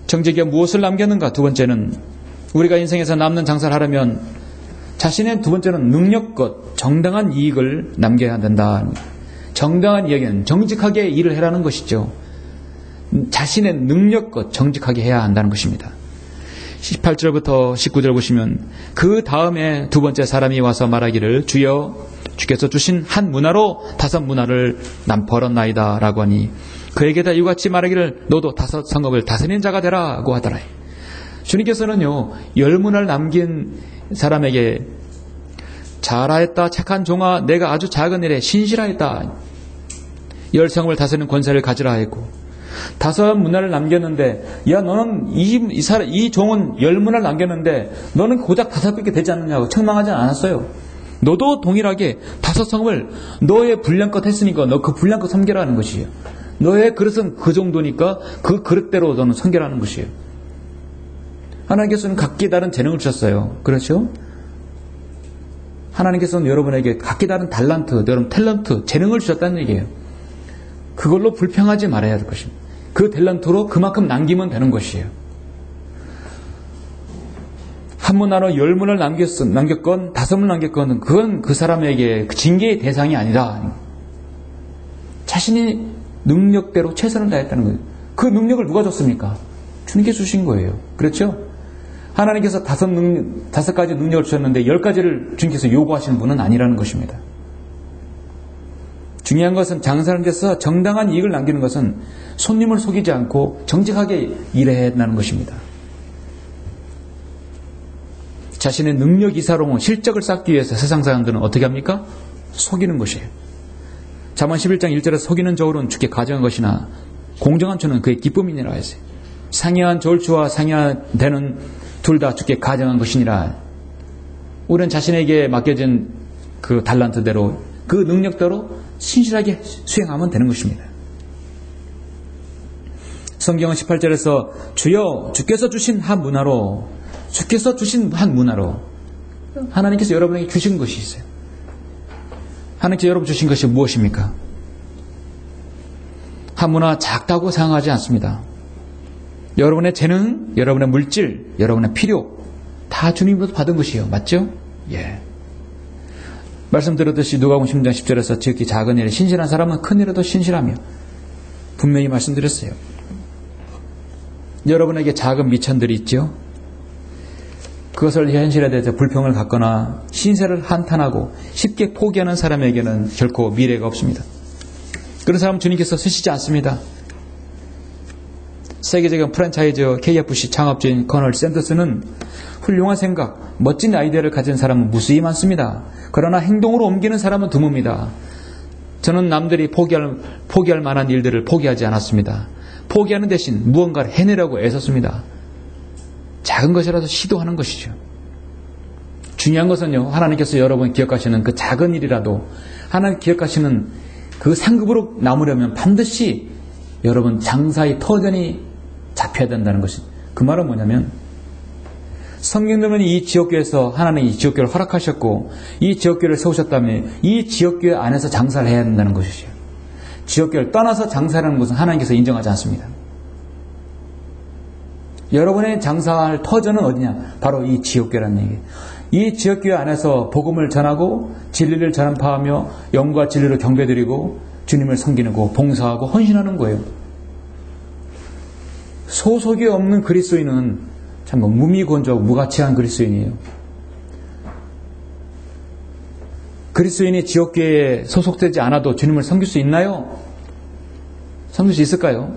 정직에 무엇을 남겼는가? 두 번째는 우리가 인생에서 남는 장사를 하려면 자신의 두 번째는 능력껏 정당한 이익을 남겨야 된다. 정당한 이익은 정직하게 일을 해라는 것이죠. 자신의 능력껏 정직하게 해야 한다는 것입니다. 18절부터 19절 보시면 그 다음에 두 번째 사람이 와서 말하기를 주여 주께서 주신 한 문화로 5 문화를 난 벌었나이다 라고 하니 그에게다 이같이 말하기를 너도 5 성읍을 다스리는 자가 되라고 하더라. 주님께서는요 10문화를 남긴 사람에게 잘하였다 착한 종아 내가 아주 작은 일에 신실하였다 10성읍을 다스리는 권세를 가지라 했고 5 문화를 남겼는데 야 너는 이 종은 10문화를 남겼는데 너는 고작 5밖에 되지 않느냐고 책망하지 않았어요. 너도 동일하게 5 성읍을 너의 분량껏 했으니까 너 그 분량껏 섬겨라는 것이에요. 너의 그릇은 그 정도니까 그 그릇대로 너는 섬겨라는 것이에요. 하나님께서는 각기 다른 재능을 주셨어요. 그렇죠? 하나님께서는 여러분에게 각기 다른 달란트, 여러분 탤런트, 재능을 주셨다는 얘기예요. 그걸로 불평하지 말아야 될 것입니다. 그 탤런트로 그만큼 남기면 되는 것이에요. 한 문화로 10문을 남겼건 5문을 남겼건 그건 그 사람에게 징계의 대상이 아니라 자신이 능력대로 최선을 다했다는 거예요. 그 능력을 누가 줬습니까? 주님께서 주신 거예요. 그렇죠? 하나님께서 5가지 능력을 주셨는데 10가지를 주님께서 요구하시는 분은 아니라는 것입니다. 중요한 것은 장사하는 데서 정당한 이익을 남기는 것은 손님을 속이지 않고 정직하게 일해야 한다는 것입니다. 자신의 능력 이사로 실적을 쌓기 위해서 세상 사람들은 어떻게 합니까? 속이는 것이에요. 잠언 11장 1절에 속이는 저울은 주께 가정한 것이나 공정한 주는 그의 기쁨이니라 했어요. 상이한 저울추와 상이한 대는 둘 다 주께 가정한 것이니라. 우리는 자신에게 맡겨진 그 달란트대로 그 능력대로 신실하게 수행하면 되는 것입니다. 성경은 18절에서 주여 주께서 주신 한 문화로 하나님께서 여러분에게 주신 것이 있어요. 하나님께서 여러분 주신 것이 무엇입니까? 한 문화 작다고 생각하지 않습니다. 여러분의 재능, 여러분의 물질, 여러분의 필요 다 주님으로부터 받은 것이에요. 맞죠? 예. 말씀드렸듯이 누가복음 10장 10절에서 지극히 작은 일에 신실한 사람은 큰 일에도 신실하며 분명히 말씀드렸어요. 여러분에게 작은 미천들이 있죠. 그것을 현실에 대해서 불평을 갖거나 신세를 한탄하고 쉽게 포기하는 사람에게는 결코 미래가 없습니다. 그런 사람은 주님께서 쓰시지 않습니다. 세계적인 프랜차이즈 KFC 창업주인 커널 샌더스는 훌륭한 생각, 멋진 아이디어를 가진 사람은 무수히 많습니다. 그러나 행동으로 옮기는 사람은 드뭅니다. 저는 남들이 포기할 만한 일들을 포기하지 않았습니다. 포기하는 대신 무언가를 해내려고 애썼습니다. 작은 것이라도 시도하는 것이죠. 중요한 것은요, 하나님께서 여러분 기억하시는 그 작은 일이라도 하나님 기억하시는 그 상급으로 남으려면 반드시 여러분 장사의 터전이 잡혀야 된다는 것입니다. 그 말은 뭐냐면 성경대로는 이 지역교회에서 하나님이 이 지역교회를 허락하셨고 이 지역교회를 세우셨다면 이 지역교회 안에서 장사를 해야 된다는 것이죠. 지역교회를 떠나서 장사하는 것은 하나님께서 인정하지 않습니다. 여러분의 장사할 터전은 어디냐? 바로 이 지역교회라는 얘기예요. 이 지역교회 안에서 복음을 전하고 진리를 전파하며 영과 진리로 경배드리고 주님을 섬기고 봉사하고 헌신하는 거예요. 소속이 없는 그리스도인은 참 무미건조하고 무가치한 그리스도인이에요. 그리스도인이 지역교회에 소속되지 않아도 주님을 섬길 수 있나요? 섬길 수 있을까요?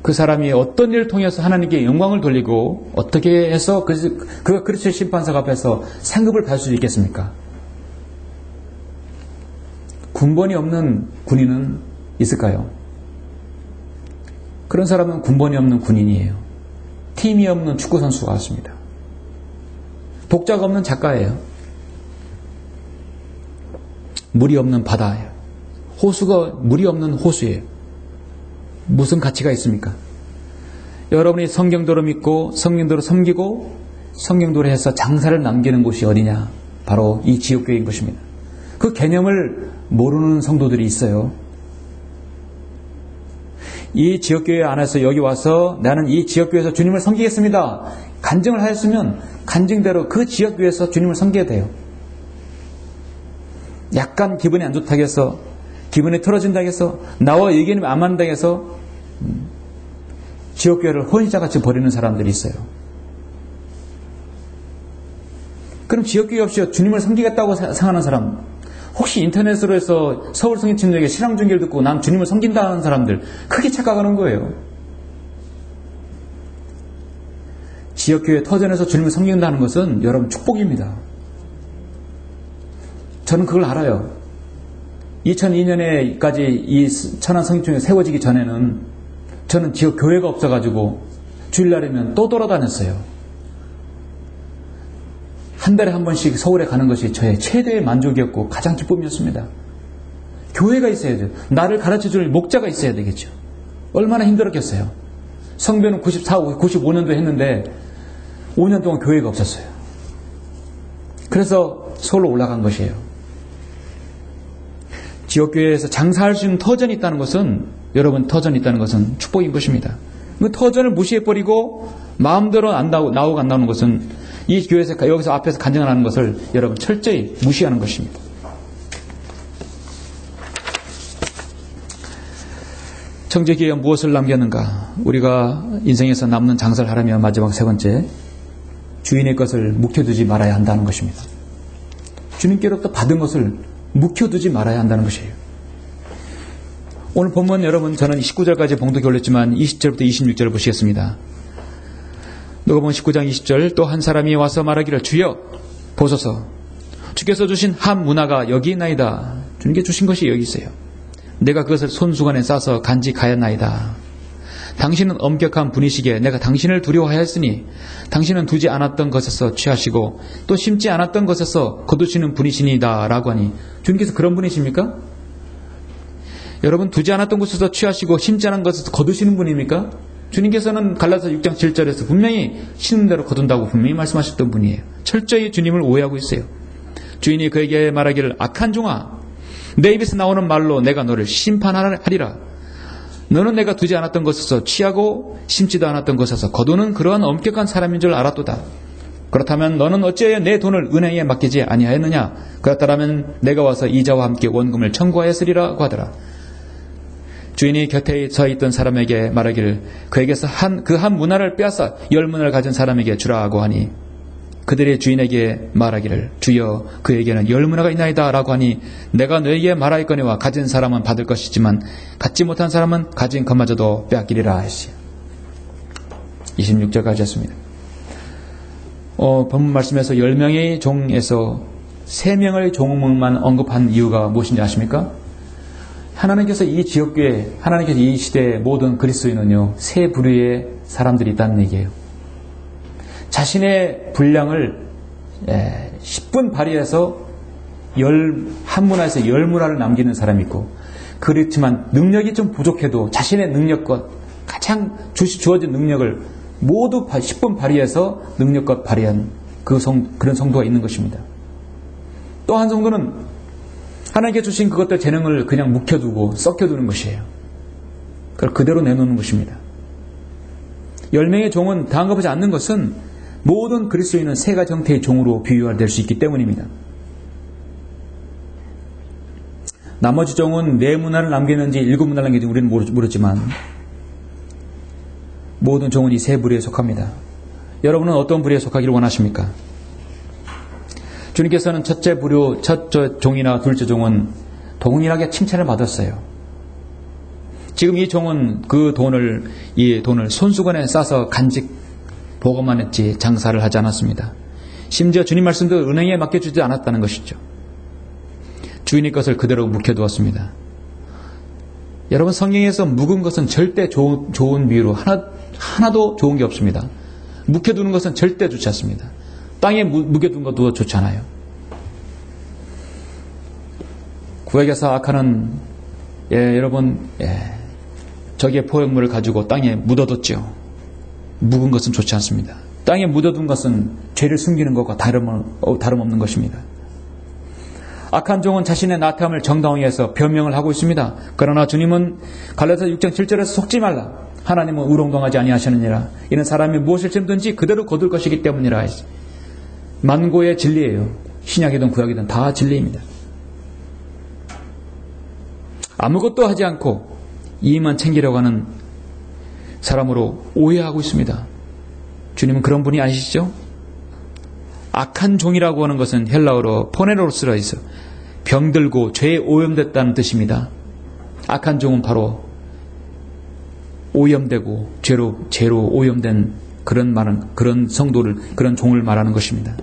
그 사람이 어떤 일을 통해서 하나님께 영광을 돌리고 어떻게 해서 그가 그리스도의 심판석 앞에서 상급을 받을 수 있겠습니까? 군번이 없는 군인은 있을까요? 그런 사람은 군번이 없는 군인이에요. 팀이 없는 축구선수가 같습니다. 독자가 없는 작가예요. 물이 없는 바다예요. 호수가 물이 없는 호수예요. 무슨 가치가 있습니까? 여러분이 성경도로 믿고 성경도로 섬기고 성경도로 해서 장사를 남기는 곳이 어디냐? 바로 이 지역교회인 것입니다. 그 개념을 모르는 성도들이 있어요. 이 지역교회 안에서 여기 와서 나는 이 지역교회에서 주님을 섬기겠습니다. 간증을 하였으면 간증대로 그 지역교회에서 주님을 섬겨야 돼요. 약간 기분이 안 좋다고 해서 기분이 틀어진다고 해서 나와 의견이 안 맞는다고 해서 지역교회를 혼인자같이 버리는 사람들이 있어요. 그럼 지역교회 없이 주님을 섬기겠다고 생각하는 사람, 혹시 인터넷으로 해서 서울 성인침략의 신앙 중계를 듣고 난 주님을 섬긴다 하는 사람들, 크게 착각하는 거예요. 지역교회 터전에서 주님을 섬긴다는 것은 여러분 축복입니다. 저는 그걸 알아요. 2002년에까지 이 천안 성인총회 세워지기 전에는 저는 지역 교회가 없어가지고 주일날이면 또 돌아다녔어요. 한 달에 한 번씩 서울에 가는 것이 저의 최대의 만족이었고 가장 기쁨이었습니다. 교회가 있어야죠. 나를 가르쳐줄 목자가 있어야 되겠죠. 얼마나 힘들었겠어요. 성변은 95년도 했는데 5년 동안 교회가 없었어요. 그래서 서울로 올라간 것이에요. 지역교회에서 장사할 수 있는 터전이 있다는 것은, 여러분, 터전이 있다는 것은 축복인 것입니다. 그 터전을 무시해버리고 마음대로 나오고 안 나오는 것은, 이 교회에서 여기서 앞에서 간증을 하는 것을 여러분 철저히 무시하는 것입니다. 청지기에 무엇을 남겼는가? 우리가 인생에서 남는 장사를 하려면 마지막 세 번째, 주인의 것을 묵혀두지 말아야 한다는 것입니다. 주님께로부터 받은 것을 묵혀두지 말아야 한다는 것이에요. 오늘 본문 여러분, 저는 19절까지 봉독해 올렸지만 20절부터 26절을 보시겠습니다. 누가복음 19장 20절, 또 한 사람이 와서 말하기를, 주여 보소서, 주께서 주신 한 문화가 여기 있나이다. 주님께 주신 것이 여기 있어요. 내가 그것을 손수건에 싸서 간직하였나이다. 당신은 엄격한 분이시기에 내가 당신을 두려워하였으니 당신은 두지 않았던 것에서 취하시고 또 심지 않았던 것에서 거두시는 분이시니다. 라고 하니, 주님께서 그런 분이십니까? 여러분, 두지 않았던 곳에서 취하시고 심지 않은 것에서 거두시는 분입니까? 주님께서는 갈라디아서 6장 7절에서 분명히 심는 대로 거둔다고 분명히 말씀하셨던 분이에요. 철저히 주님을 오해하고 있어요. 주인이 그에게 말하기를, 악한 종아, 내 입에서 나오는 말로 내가 너를 심판하리라. 너는 내가 두지 않았던 것에서 취하고 심지도 않았던 것에서 거두는 그러한 엄격한 사람인 줄 알았도다. 그렇다면 너는 어찌하여 내 돈을 은행에 맡기지 아니하였느냐? 그렇다면 내가 와서 이자와 함께 원금을 청구하였으리라고 하더라. 주인이 곁에 서 있던 사람에게 말하기를, 그에게서 그 한 문화를 빼앗아 10문화를 가진 사람에게 주라고 하니, 그들의 주인에게 말하기를, 주여 그에게는 10문화가 있나이다. 라고 하니, 내가 너에게 말하였거니와 가진 사람은 받을 것이지만 갖지 못한 사람은 가진 것마저도 빼앗기리라 했어요. 26절까지 했습니다. 본문 말씀에서 10명의 종에서 3명의 종만 언급한 이유가 무엇인지 아십니까? 하나님께서 이 지역교회, 하나님께서 이 시대의 모든 그리스도인은요, 세 부류의 사람들이 있다는 얘기예요. 자신의 분량을 10분 발휘해서 한 문화에서 10문화를 남기는 사람이 있고, 그렇지만 능력이 좀 부족해도 자신의 능력과 가장 주어진 능력을 모두 10분 발휘해서 능력껏 발휘한 그런 성도가 있는 것입니다. 또 한 성도는 하나님께 주신 그것들 재능을 그냥 묵혀두고 썩혀두는 것이에요. 그걸 그대로 내놓는 것입니다. 10명의 종은 당급하지 않는 것은 모든 그리스도인은 세 가지 형태의 종으로 비유될 수 있기 때문입니다. 나머지 종은 4문화를 남겼는지 7문화를 남겼는지 우리는 모르지만 모든 종은 이 세 부류에 속합니다. 여러분은 어떤 부류에 속하기를 원하십니까? 주님께서는 첫째 종이나 둘째 종은 동일하게 칭찬을 받았어요. 지금 이 종은 이 돈을 손수건에 싸서 간직 보고만 했지 장사를 하지 않았습니다. 심지어 주님 말씀도 은행에 맡겨주지 않았다는 것이죠. 주인의 것을 그대로 묵혀두었습니다. 여러분, 성경에서 묵은 것은 절대 좋은 비유로 하나도 좋은 게 없습니다. 묵혀두는 것은 절대 좋지 않습니다. 땅에 묵여둔 것도 좋지 않아요. 구약에서 악하는 여러분, 적의 포획물을 가지고 땅에 묻어뒀죠. 묵은 것은 좋지 않습니다. 땅에 묻어둔 것은 죄를 숨기는 것과 다름없는 것입니다. 악한 종은 자신의 나태함을 정당하게 해서 변명을 하고 있습니다. 그러나 주님은 갈라디아서 6장 7절에서 속지 말라. 하나님은 우롱동하지 아니하시느니라. 이는 사람이 무엇을 짐든지 그대로 거둘 것이기 때문이라. 만고의 진리예요. 신약이든 구약이든 다 진리입니다. 아무것도 하지 않고 이만 챙기려고 하는 사람으로 오해하고 있습니다. 주님은 그런 분이 아니시죠? 악한 종이라고 하는 것은 헬라어로 포네로스라 있어 병들고 죄에 오염됐다는 뜻입니다. 악한 종은 바로 오염되고 죄로 오염된 그런 성도를, 그런 종을 말하는 것입니다.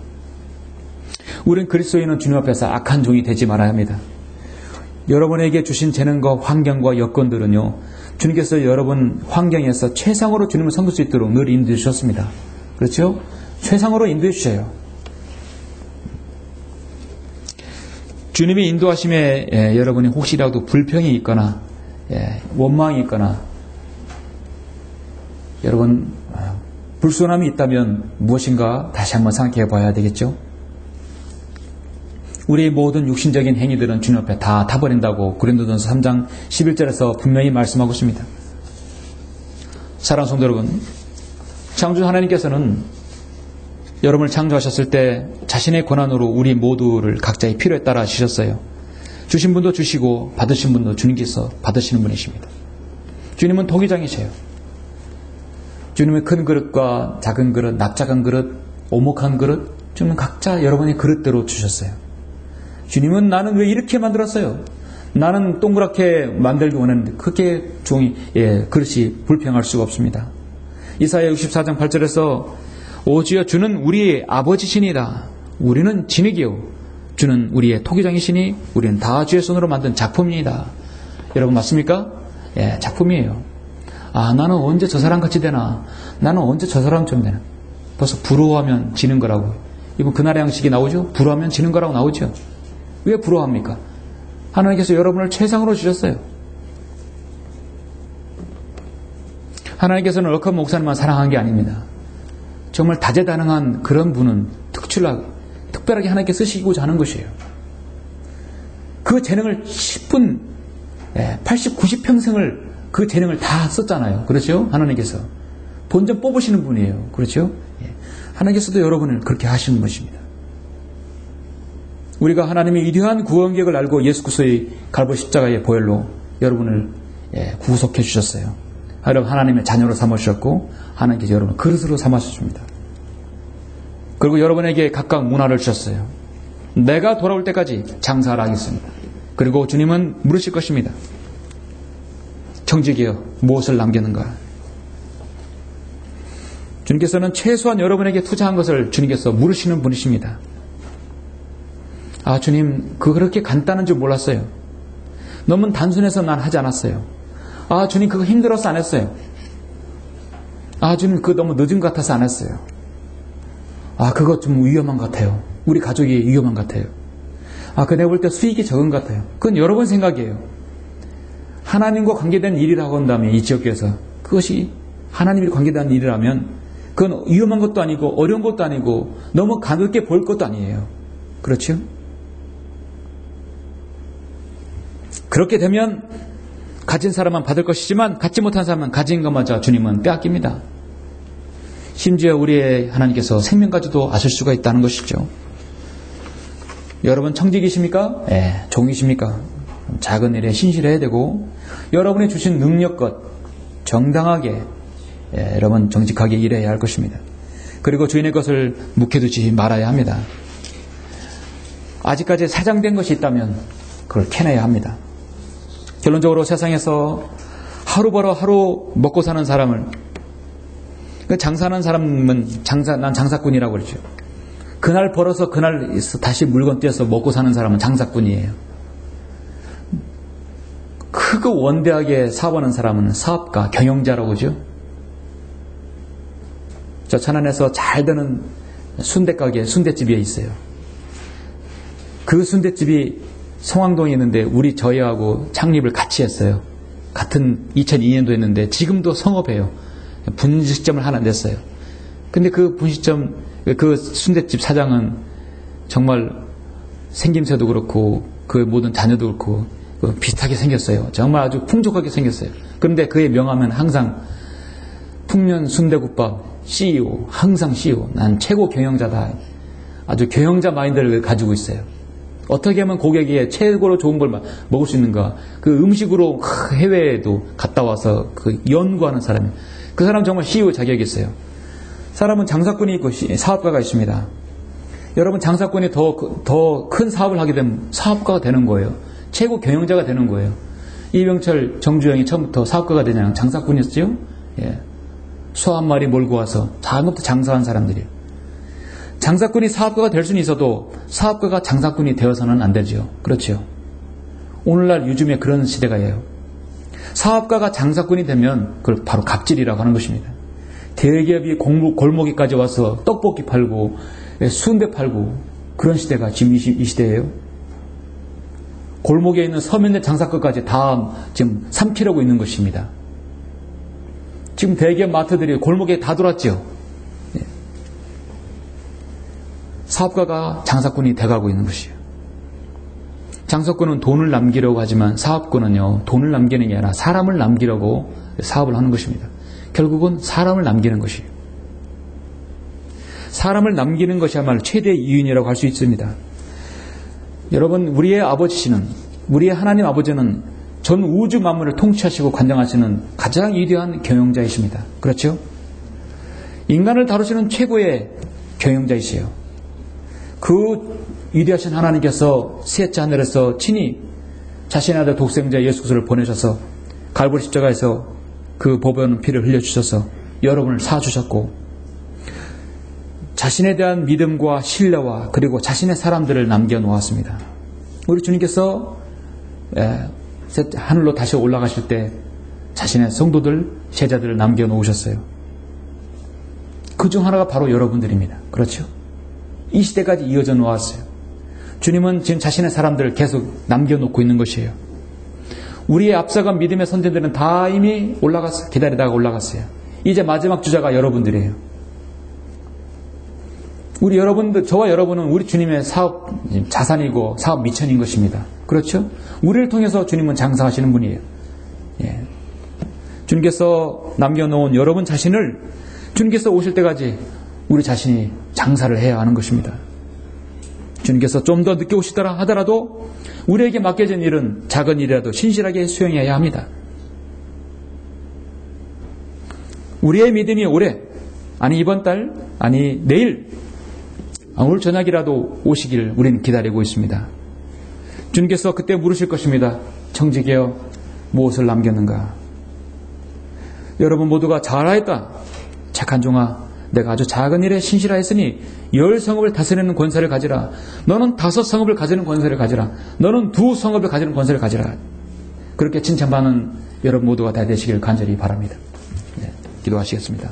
우리는 그리스도인은 주님 앞에서 악한 종이 되지 말아야 합니다. 여러분에게 주신 재능과 환경과 여건들은요, 주님께서 여러분 환경에서 최상으로 주님을 섬길 수 있도록 늘 인도해 주셨습니다. 그렇죠? 최상으로 인도해 주셔요. 주님의 인도하심에 여러분이 혹시라도 불평이 있거나 원망이 있거나 여러분 불순함이 있다면 무엇인가 다시 한번 생각해 봐야 되겠죠. 우리의 모든 육신적인 행위들은 주님 앞에 다 타버린다고 고린도전서 3장 11절에서 분명히 말씀하고 있습니다. 사랑하는 성도 여러분, 창조 하나님께서는 여러분을 창조하셨을 때 자신의 권한으로 우리 모두를 각자의 필요에 따라 주셨어요. 주신 분도 주시고 받으신 분도 주님께서 받으시는 분이십니다. 주님은 토기장이세요. 주님은 큰 그릇과 작은 그릇, 납작한 그릇, 오목한 그릇, 주님은 각자 여러분의 그릇대로 주셨어요. 주님은 나는 왜 이렇게 만들었어요? 나는 동그랗게 만들기 원했는데 그렇게 그릇이 불평할 수가 없습니다. 이사야 64장 8절에서 오주여 주는 우리의 아버지시니이다. 우리는 진흙이요 주는 우리의 토기장이시니 우리는 다 주의 손으로 만든 작품이다. 여러분 맞습니까? 예, 작품이에요. 아, 나는 언제 저 사람 같이 되나? 나는 언제 저 사람처럼 되나? 벌써 부러워하면 지는 거라고. 이번 그날의 양식이 나오죠? 부러워하면 지는 거라고 나오죠? 왜 부러워합니까? 하나님께서 여러분을 최상으로 주셨어요. 하나님께서는 얼컷 목사님만 사랑한 게 아닙니다. 정말 다재다능한 그런 분은 특별하게 하나님께 쓰시고자 하는 것이에요. 그 재능을 10분, 80, 90평생을 그 재능을 다 썼잖아요. 그렇죠? 하나님께서. 본전 뽑으시는 분이에요. 그렇죠? 하나님께서도 여러분을 그렇게 하시는 것입니다. 우리가 하나님의 위대한 구원 계획을 알고 예수 그리스도의 갈보 십자가의 보혈로 여러분을 구속해 주셨어요. 여러분 하나님의 자녀로 삼으셨고 하나님께서 여러분을 그릇으로 삼으셨습니다. 그리고 여러분에게 각각 문화를 주셨어요. 내가 돌아올 때까지 장사를 하겠습니다. 그리고 주님은 물으실 것입니다. 청지기여 무엇을 남겼는가? 주님께서는 최소한 여러분에게 투자한 것을 주님께서 물으시는 분이십니다. 아, 주님, 그렇게 간단한 줄 몰랐어요. 너무 단순해서 난 하지 않았어요. 아, 주님, 그거 힘들어서 안 했어요. 아, 주님, 그거 너무 늦은 것 같아서 안 했어요. 아, 그거 좀 위험한 것 같아요. 우리 가족이 위험한 것 같아요. 아, 그거 내가 볼 때 수익이 적은 것 같아요. 그건 여러분 생각이에요. 하나님과 관계된 일이라고 한다면 이 지역에서 그것이 하나님과 관계된 일이라면 그건 위험한 것도 아니고 어려운 것도 아니고 너무 가볍게 볼 것도 아니에요. 그렇죠? 그렇게 되면 가진 사람은 받을 것이지만 갖지 못한 사람은 가진 것마저 주님은 빼앗깁니다. 심지어 우리의 하나님께서 생명까지도 아실 수가 있다는 것이죠. 여러분 청직이십니까? 종이십니까? 작은 일에 신실해야 되고 여러분이 주신 능력껏 정당하게 여러분 정직하게 일해야 할 것입니다. 그리고 주인의 것을 묵혀두지 말아야 합니다. 아직까지 사장된 것이 있다면 그걸 캐내야 합니다. 결론적으로 세상에서 하루 벌어 하루 먹고 사는 사람을 장사하는 사람은 난 장사꾼이라고 그러죠. 그날 벌어서 그날 다시 물건 떼어서 먹고 사는 사람은 장사꾼이에요. 크고 원대하게 사업하는 사람은 사업가, 경영자라고 그러죠. 저 천안에서 잘 되는 순대가게, 순대집이 있어요. 그 순대집이 성황동에 있는데 저희하고 창립을 같이 했어요. 같은 2002년도 했는데 지금도 성업해요. 분식점을 하나 냈어요. 근데 그 분식점, 그 순대집 사장은 정말 생김새도 그렇고 그 모든 자녀도 그렇고 비슷하게 생겼어요. 정말 아주 풍족하게 생겼어요. 그런데 그의 명함은 항상 풍년 순대국밥 CEO, 항상 CEO. 난 최고 경영자다. 아주 경영자 마인드를 가지고 있어요. 어떻게 하면 고객이 최고로 좋은 걸 먹을 수 있는가. 그 음식으로 해외에도 갔다 와서 그 연구하는 사람이에요. 그 사람 정말 CEO 자격이 있어요. 사람은 장사꾼이 있고 사업가가 있습니다. 여러분 장사꾼이 더 큰 사업을 하게 되면 사업가가 되는 거예요. 최고 경영자가 되는 거예요. 이병철, 정주영이 처음부터 사업가가 되냐 장사꾼이었죠. 예. 소 한 마리 몰고 와서 작은 것부터 장사한 사람들이에요. 장사꾼이 사업가가 될 수는 있어도 사업가가 장사꾼이 되어서는 안 되죠. 그렇죠. 오늘날 요즘에 그런 시대가예요. 사업가가 장사꾼이 되면 그걸 바로 갑질이라고 하는 것입니다. 대기업이 골목에까지 와서 떡볶이 팔고 순대 팔고 그런 시대가 지금 이 시대예요. 골목에 있는 서민들 장사꾼까지 다 지금 삼키려고 있는 것입니다. 지금 대기업 마트들이 골목에 다 돌았죠. 사업가가 장사꾼이 돼가고 있는 것이에요. 장사꾼은 돈을 남기려고 하지만 사업꾼은요, 돈을 남기는 게 아니라 사람을 남기려고 사업을 하는 것입니다. 결국은 사람을 남기는 것이에요. 사람을 남기는 것이야말로 최대의 이윤이라고 할 수 있습니다. 여러분, 우리의 아버지시는, 우리의 하나님 아버지는 전 우주 만물을 통치하시고 관장하시는 가장 위대한 경영자이십니다. 그렇죠? 인간을 다루시는 최고의 경영자이시에요. 그 위대하신 하나님께서 셋째 하늘에서 친히 자신의 아들 독생자 예수 그리스도를 보내셔서 갈보리 십자가에서 그 보배로운 피를 흘려주셔서 여러분을 사주셨고 자신에 대한 믿음과 신뢰와 그리고 자신의 사람들을 남겨놓았습니다. 우리 주님께서 하늘로 다시 올라가실 때 자신의 성도들, 제자들을 남겨놓으셨어요. 그중 하나가 바로 여러분들입니다. 그렇죠? 이 시대까지 이어져 놓았어요. 주님은 지금 자신의 사람들을 계속 남겨놓고 있는 것이에요. 우리의 앞서간 믿음의 선진들은 다 이미 올라갔어요. 기다리다가 올라갔어요. 이제 마지막 주자가 여러분들이에요. 우리 여러분들, 저와 여러분은 우리 주님의 사업 자산이고 사업 미천인 것입니다. 그렇죠? 우리를 통해서 주님은 장사하시는 분이에요. 예. 주님께서 남겨놓은 여러분 자신을 주님께서 오실 때까지 우리 자신이 장사를 해야 하는 것입니다. 주님께서 좀 더 늦게 오시더라 하더라도 우리에게 맡겨진 일은 작은 일이라도 신실하게 수행해야 합니다. 우리의 믿음이 올해, 아니 이번 달, 아니 내일, 오늘 저녁이라도 오시길 우리는 기다리고 있습니다. 주님께서 그때 물으실 것입니다. 청지기여 무엇을 남겼는가? 여러분 모두가 잘하였다. 착한 종아, 내가 아주 작은 일에 신실하였으니 10성읍을 다스리는 권세를 가지라. 너는 5성읍을 가지는 권세를 가지라. 너는 2성읍을 가지는 권세를 가지라. 그렇게 칭찬받는 여러분 모두가 다 되시길 간절히 바랍니다. 네, 기도하시겠습니다.